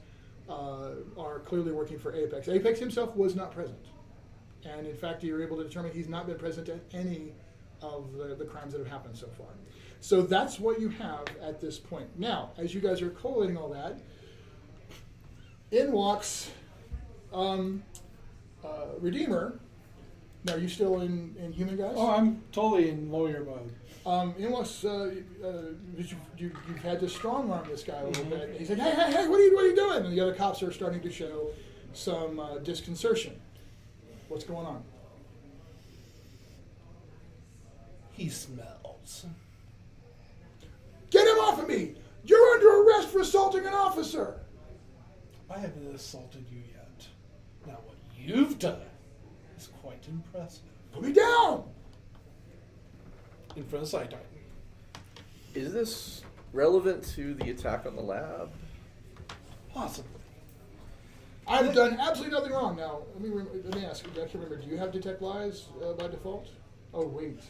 are clearly working for Apex. Apex himself was not present. And in fact, you're able to determine he's not been present at any of the crimes that have happened so far. So that's what you have at this point. Now, as you guys are collating all that, in walks Redeemer. Now, are you still in human guys? Oh, I'm totally in lawyer mode. In walks, you've had to strong arm this guy a little bit. He's like, hey, what are you doing? And the other cops are starting to show some disconcertion. What's going on? He smells. Get him off of me! You're under arrest for assaulting an officer! I haven't assaulted you yet. Now what you've done is quite impressive. Put me down! In front of Psi-Titan. Is this relevant to the attack on the lab? Possibly. I've done absolutely nothing wrong. Now, let me ask you, do you remember, do you have Detect Lies by default? Oh, wait.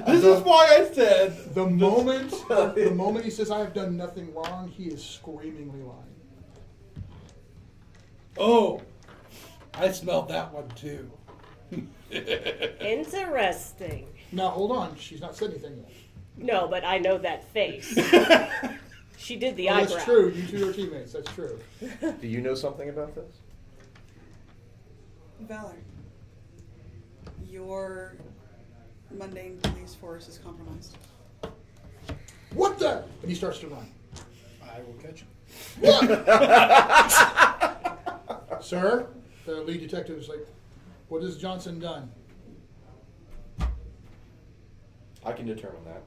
This is why I said The moment he says I have done nothing wrong, he is screamingly lying. Oh, I smelled that one too. Interesting. Now, hold on. She's not said anything yet. No, but I know that face. She did the Oh, eyebrow. that's true. You two are teammates. That's true. Do you know something about this? Valor, your mundane police force is compromised. What the? And he starts to run. I will catch him. Sir, the lead detective is like, what has Johnson done? I can determine that.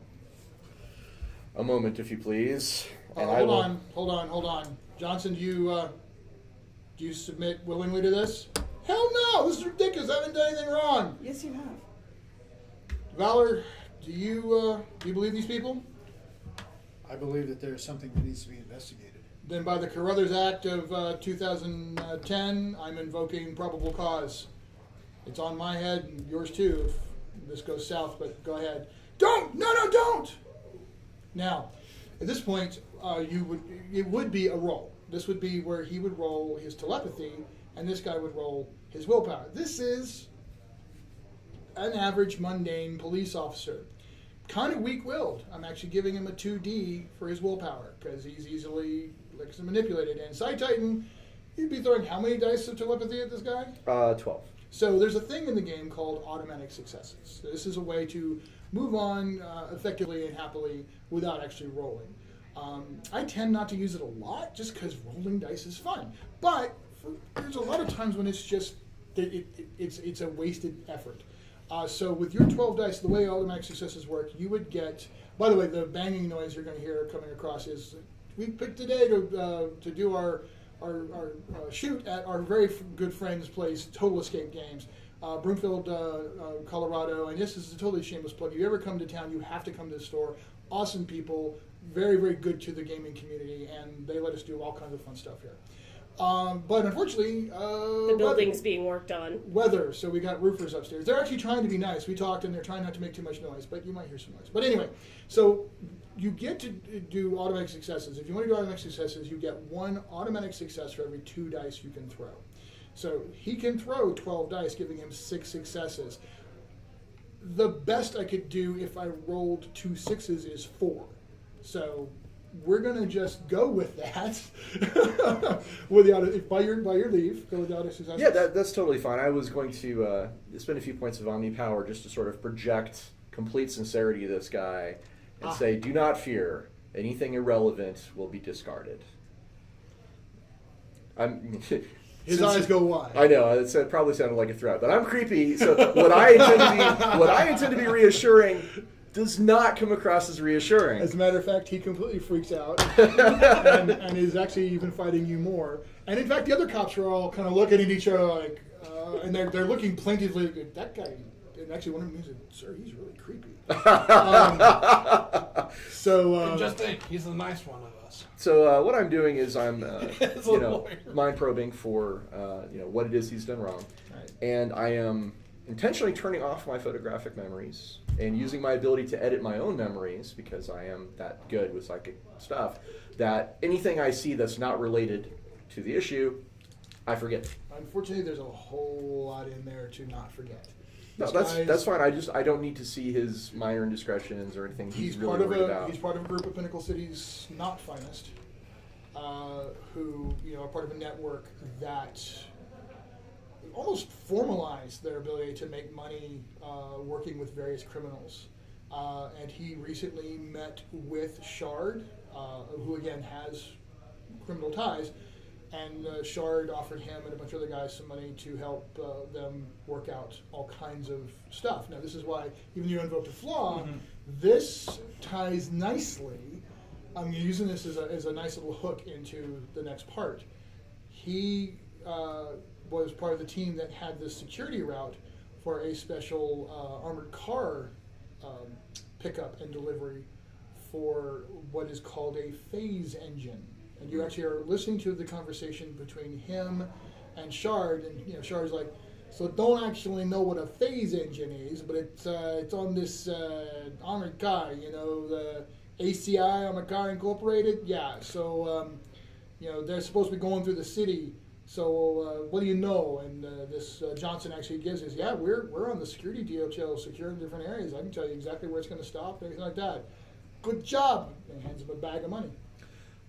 A moment, if you please. And Hold on. Johnson, do you submit willingly to this? Hell no! This is ridiculous. I haven't done anything wrong. Yes, you have. Valor, do you believe these people? I believe that there is something that needs to be investigated. Then by the Carruthers Act of 2010, I'm invoking probable cause. It's on my head and yours too if this goes south, but go ahead. Don't! No, don't! Now, at this point, it would be a roll. This would be where he would roll his telepathy, and this guy would roll his willpower. This is an average, mundane police officer. Kind of weak-willed. I'm actually giving him a 2D for his willpower, because he's easily manipulated. And Psi-Titan, you'd be throwing how many dice of telepathy at this guy? 12. So there's a thing in the game called automatic successes. This is a way to move on effectively and happily without actually rolling. I tend not to use it a lot just because rolling dice is fun. But there's a lot of times when it's just, it's a wasted effort. So with your 12 dice, the way automatic successes work, you would get, by the way, the banging noise you're going to hear coming across is, we picked today to do our shoot at our very good friend's place, Total Escape Games, Broomfield, Colorado, and this is a totally shameless plug. If you ever come to town, you have to come to the store. Awesome people, very, very good to the gaming community, and they let us do all kinds of fun stuff here. But unfortunately, The building's being worked on. weather, so we got roofers upstairs. They're actually trying to be nice. We talked, and they're trying not to make too much noise, but you might hear some noise. But anyway, so you get to do automatic successes. If you want to do automatic successes, you get 1 automatic success for every 2 dice you can throw. So he can throw 12 dice, giving him 6 successes. The best I could do if I rolled 2 6s is 4. So we're going to just go with that. With the by your leave, go with the auto successes. Yeah, that's totally fine. I was going to spend a few points of Omni Power just to sort of project complete sincerity to this guy and say, do not fear. Anything irrelevant will be discarded. His eyes go wide. I know, it probably sounded like a threat, but I'm creepy, so what I intend to be reassuring does not come across as reassuring. As a matter of fact, he completely freaks out and is actually even fighting you more. And in fact, the other cops are all kind of looking at each other like, and they're looking plaintively. That guy and actually one of them said, "Sir, he's really creepy." And just think, he's the nice one of us. So what I'm doing is I'm, As a lawyer. mind probing for, what it is he's done wrong, Right. and I am intentionally turning off my photographic memories and using my ability to edit my own memories because I am that good with psychic stuff. That anything I see that's not related to the issue, I forget. Unfortunately, there's a whole lot in there to not forget. No, This that's guy's- fine. I don't need to see his minor indiscretions or anything he's really part of worried a about. he's part of a group of Pinnacle City's not finest, who are part of a network that almost formalized their ability to make money working with various criminals. And he recently met with Shard, who again has criminal ties. And Shard offered him and a bunch of other guys some money to help them work out all kinds of stuff. Now, this is why, even though you invoked a flaw, this ties nicely. I'm using this as a nice little hook into the next part. He was part of the team that had the security route for a special armored car pickup and delivery for what is called a phase engine. And you actually are listening to the conversation between him and Shard, and Shard's like, "So don't actually know what a phase engine is, but it's on this armored car, the ACI Armored Car Incorporated. Yeah, so they're supposed to be going through the city. So what do you know?" And this Johnson actually gives us, "Yeah, we're on the security detail, securing different areas. I can tell you exactly where it's going to stop, everything like that. Good job." And hands him a bag of money.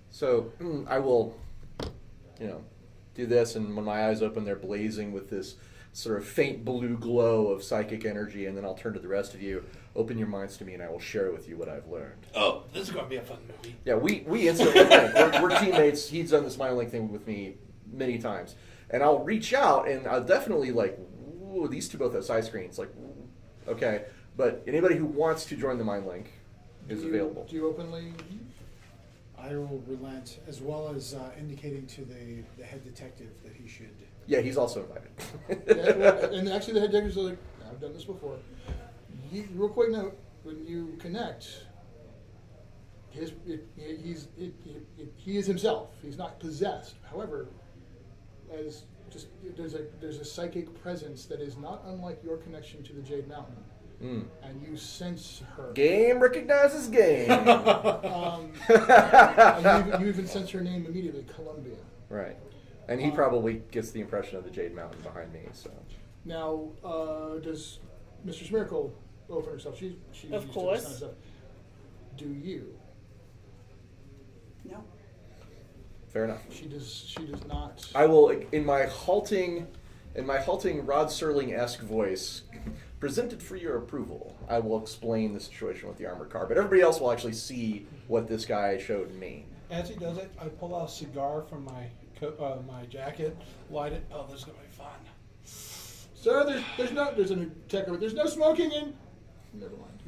So I will, do this, and when my eyes open, they're blazing with this sort of faint blue glow of psychic energy, and then I'll turn to the rest of you. Open your minds to me, and I will share with you what I've learned. Oh, this is going to be a fun movie. Yeah, we instantly think. We're teammates. He's done this mind link thing with me many times, and I'll reach out, and I'll definitely ooh, these two both have side screens. Okay, but anybody who wants to join the mind link is available. Do you openly? I will relent, as well as indicating to the head detective that he should. Yeah, he's also invited. Yeah, well, and actually, the head detectives are like, "I've done this before." Real quick note: when you connect, he is himself. He's not possessed. However, there's a psychic presence that is not unlike your connection to the Jade Mountain. And you sense her. Game recognizes game. And you even sense her name immediately, Columbia. Right. And he probably gets the impression of the Jade Mountain behind me. So Now, does Mistress Miracle open herself? She's Of used course. to this kind of stuff. Do you? No. fair enough. She does not. I will, in my halting Rod Serling-esque voice, presented for your approval, I will explain the situation with the armored car. But everybody else will actually see what this guy showed me. As he does it, I pull out a cigar from my my jacket, light it. Oh, this is gonna be fun. Sir, there's a tech over. There's no smoking in. Never mind.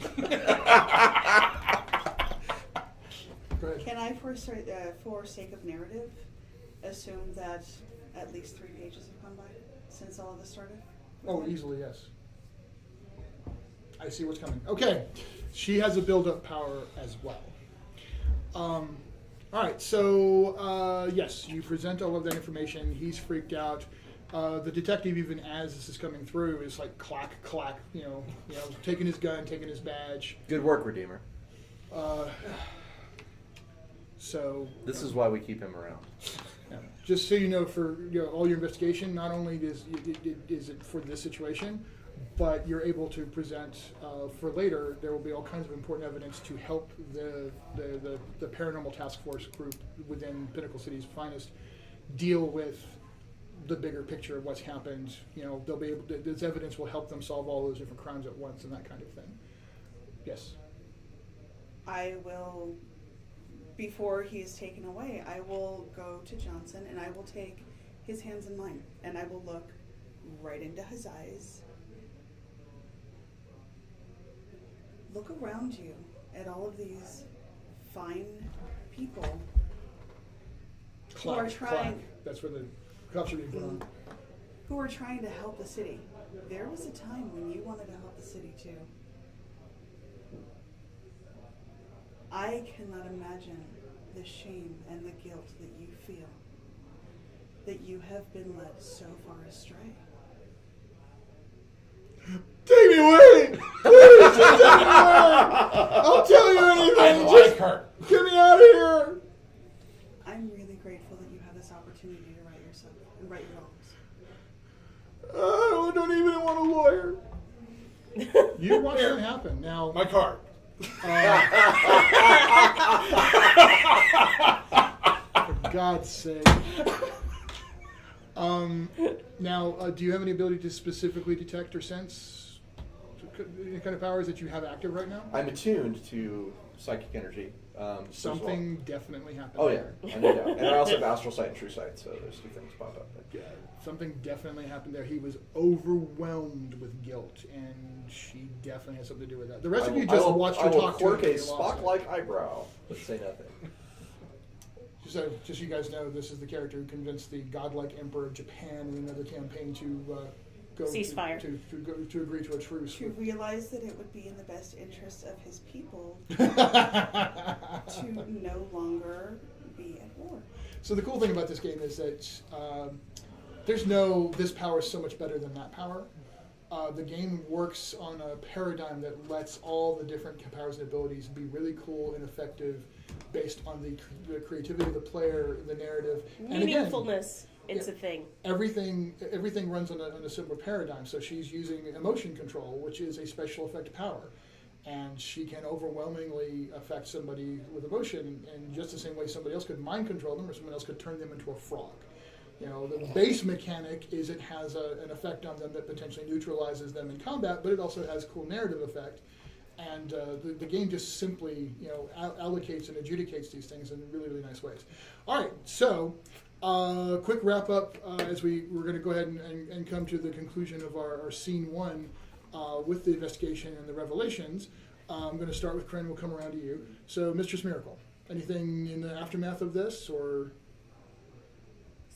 Go ahead. Can I, for sake of narrative, assume that at least 3 pages have gone by since all of this started? Oh, easily, yes. I see what's coming. Okay, she has a build-up power as well. All right, so yes, you present all of that information. He's freaked out. The detective, even as this is coming through, is like clack, clack. Taking his gun, taking his badge. Good work, Redeemer. So This is why we keep him around. just so you know, for all your investigation, not only is it for this situation, but you're able to present for later. There will be all kinds of important evidence to help the paranormal task force group within Pinnacle City's finest deal with the bigger picture of what's happened. They'll be able. This evidence will help them solve all those different crimes at once and that kind of thing. Yes. I will, before he is taken away, I will go to Johnson and I will take his hands in mine and I will look right into his eyes. Look around you at all of these fine people who are Clack, trying, clack. That's where the cops are being put on. who are trying to help the city. there was a time when you wanted to help the city too. I cannot imagine the shame and the guilt that you feel that you have been led so far astray. Take me away! Please, take me away! I'll tell you anything! I like her. Get me out of here! I'm really grateful that you have this opportunity to write yourself and write your wrongs. I don't even want a lawyer. You watch that happen. Now, My card. for God's sake. Now, do you have any ability to specifically detect or sense any kind of powers that you have active right now? I'm attuned to psychic energy. first of all. Something definitely happened. Oh yeah, there. no doubt. And I also have astral sight and true sight, so those two things pop up. But Yeah, something definitely happened there. He was overwhelmed with guilt, and she definitely has something to do with that. The rest of you just watched her talk to him. quirk a and you lost it. Spock-like eyebrow, but say nothing. So, just so you guys know, this is the character who convinced the godlike emperor of Japan in another campaign to go Ceasefire. to agree to a truce. To realize that it would be in the best interest of his people So to no longer be at war. the cool thing about this game is that there's no this power is so much better than that power. The game works on a paradigm that lets all the different powers and abilities be really cool and effective based on the creativity of the player, the narrative. And again, Meaningfulness. It's a thing. everything runs on a similar paradigm. So she's using emotion control, which is a special effect power. And she can overwhelmingly affect somebody with emotion in just the same way somebody else could mind control them or someone else could turn them into a frog. You know, the base mechanic is it has an effect on them that potentially neutralizes them in combat, but it also has cool narrative effect. And the game just simply, allocates and adjudicates these things in really, really nice ways. All right, so quick wrap up as we're going to go ahead and come to the conclusion of our scene one with the investigation and the revelations. I'm going to start with Carinn. We'll come around to you. So, Mistress Miracle, anything in the aftermath of this, or?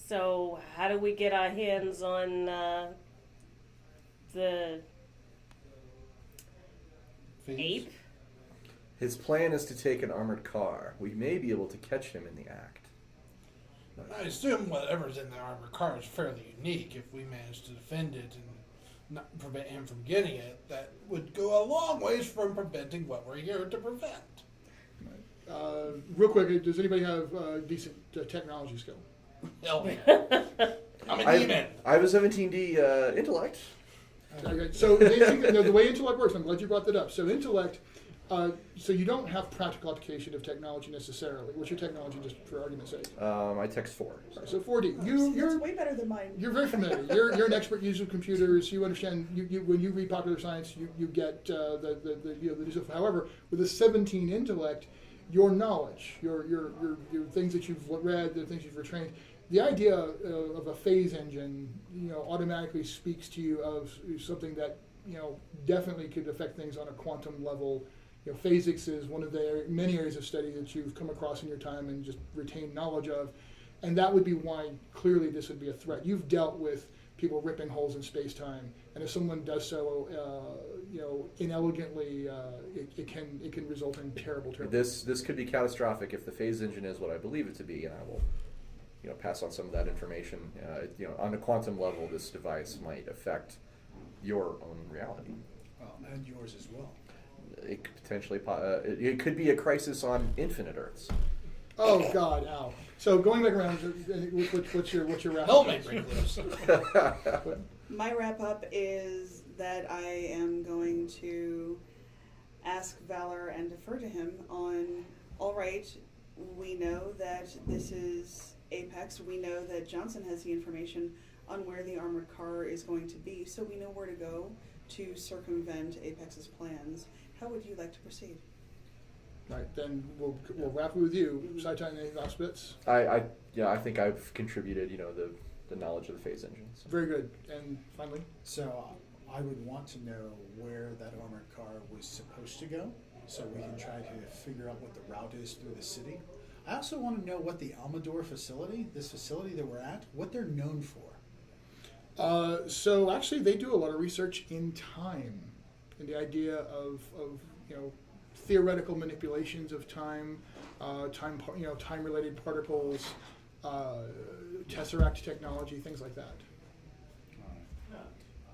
So, how do we get our hands on the ape? His plan is to take an armored car. We may be able to catch him in the act. I assume whatever's in the armored car is fairly unique. If we manage to defend it and not prevent him from getting it, that would go a long ways from preventing what we're here to prevent. Real quick, does anybody have decent technology skill? Help me. I'm a demon. I have a 17D intellect. Okay, so the way intellect works, I'm glad you brought that up. So intellect, so you don't have practical application of technology necessarily. What's your technology, just for argument's sake? I text 4. Right, so 4D. That's You're way better than mine. You're very familiar. You're an expert user of computers. You understand. When you read popular science, you get the use of. However, with a 17 intellect, your knowledge, your things that you've read, the things you've retrained, the idea of a phase engine, automatically speaks to you of something that definitely could affect things on a quantum level. Physics is one of the many areas of study that you've come across in your time and just retained knowledge of. And that would be why clearly this would be a threat. You've dealt with people ripping holes in space-time, and if someone does so, inelegantly, it can result in terrible. This could be catastrophic if the phase engine is what I believe it to be, and I will, pass on some of that information. On a quantum level, this device might affect your own reality. And yours as well. It could potentially, it could be a crisis on infinite Earths. Oh God, ow! So going back around, what's your wrap? Help me, Breakless. My wrap up is that I am going to ask Valor and defer to him on, all right, we know that this is Apex. We know that Johnson has the information on where the armored car is going to be, so we know where to go to circumvent Apex's plans. How would you like to proceed? All right, then we'll wrap it with you. Psi-Titan, any last bits? I think I've contributed, the knowledge of the phase engine. So. Very good. And finally? So I would want to know where that armored car was supposed to go, so we can try to figure out what the route is through the city. I also want to know what the Almador facility, this facility that we're at, what they're known for. So actually, they do a lot of research in time, and the idea of theoretical manipulations of time, time-related particles, tesseract technology, things like that.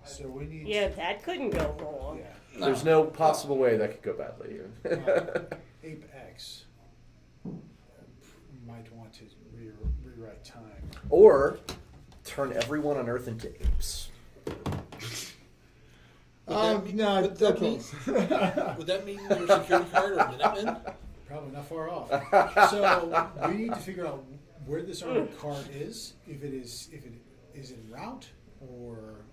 So we need. Yeah, that couldn't go wrong. Yeah. There's no possible way that could go badly. Apex might want to rewrite time. Or turn everyone on Earth into apes. No, would that mean your security card or Minutemen? Probably not far off. So we need to figure out where this armored car is. If it is en route, or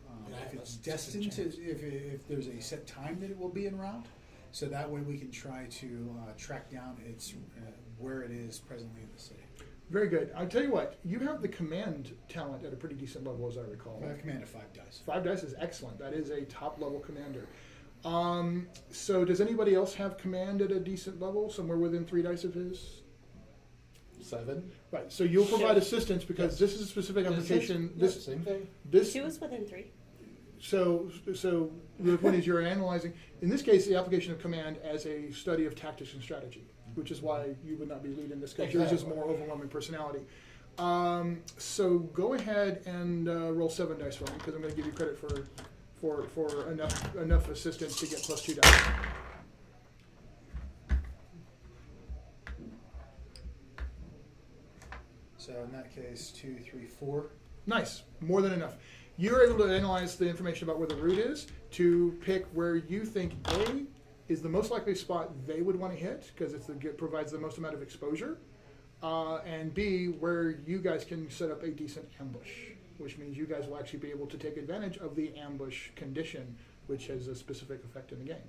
if it's destined to. If there's a set time that it will be en route, so that way we can try to track down its where it is presently in the city. Very good. I'll tell you what, you have the command talent at a pretty decent level, as I recall. I have command of 5 dice. 5 dice is excellent. That is a top-level commander. So does anybody else have command at a decent level, somewhere within 3 dice of his? 7. Right, so you'll provide assistance because this is a specific application. Same thing. She was within 3. So the point is you're analyzing, in this case, the application of command as a study of tactics and strategy, which is why you would not be leading this case. Yours is more overwhelming personality. So go ahead and roll 7 dice for me, because I'm going to give you credit for enough assistance to get plus 2 dice. So in that case, 2, 3, 4. Nice, more than enough. You're able to analyze the information about where the route is to pick where you think A is the most likely spot they would want to hit, because it provides the most amount of exposure, and B, where you guys can set up a decent ambush, which means you guys will actually be able to take advantage of the ambush condition, which has a specific effect in the game.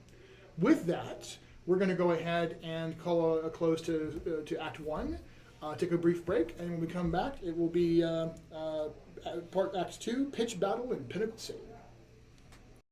With that, we're going to go ahead and call a close to Act 1, take a brief break, and when we come back, it will be Act 2, Pitch Battle and Pinnacle Save.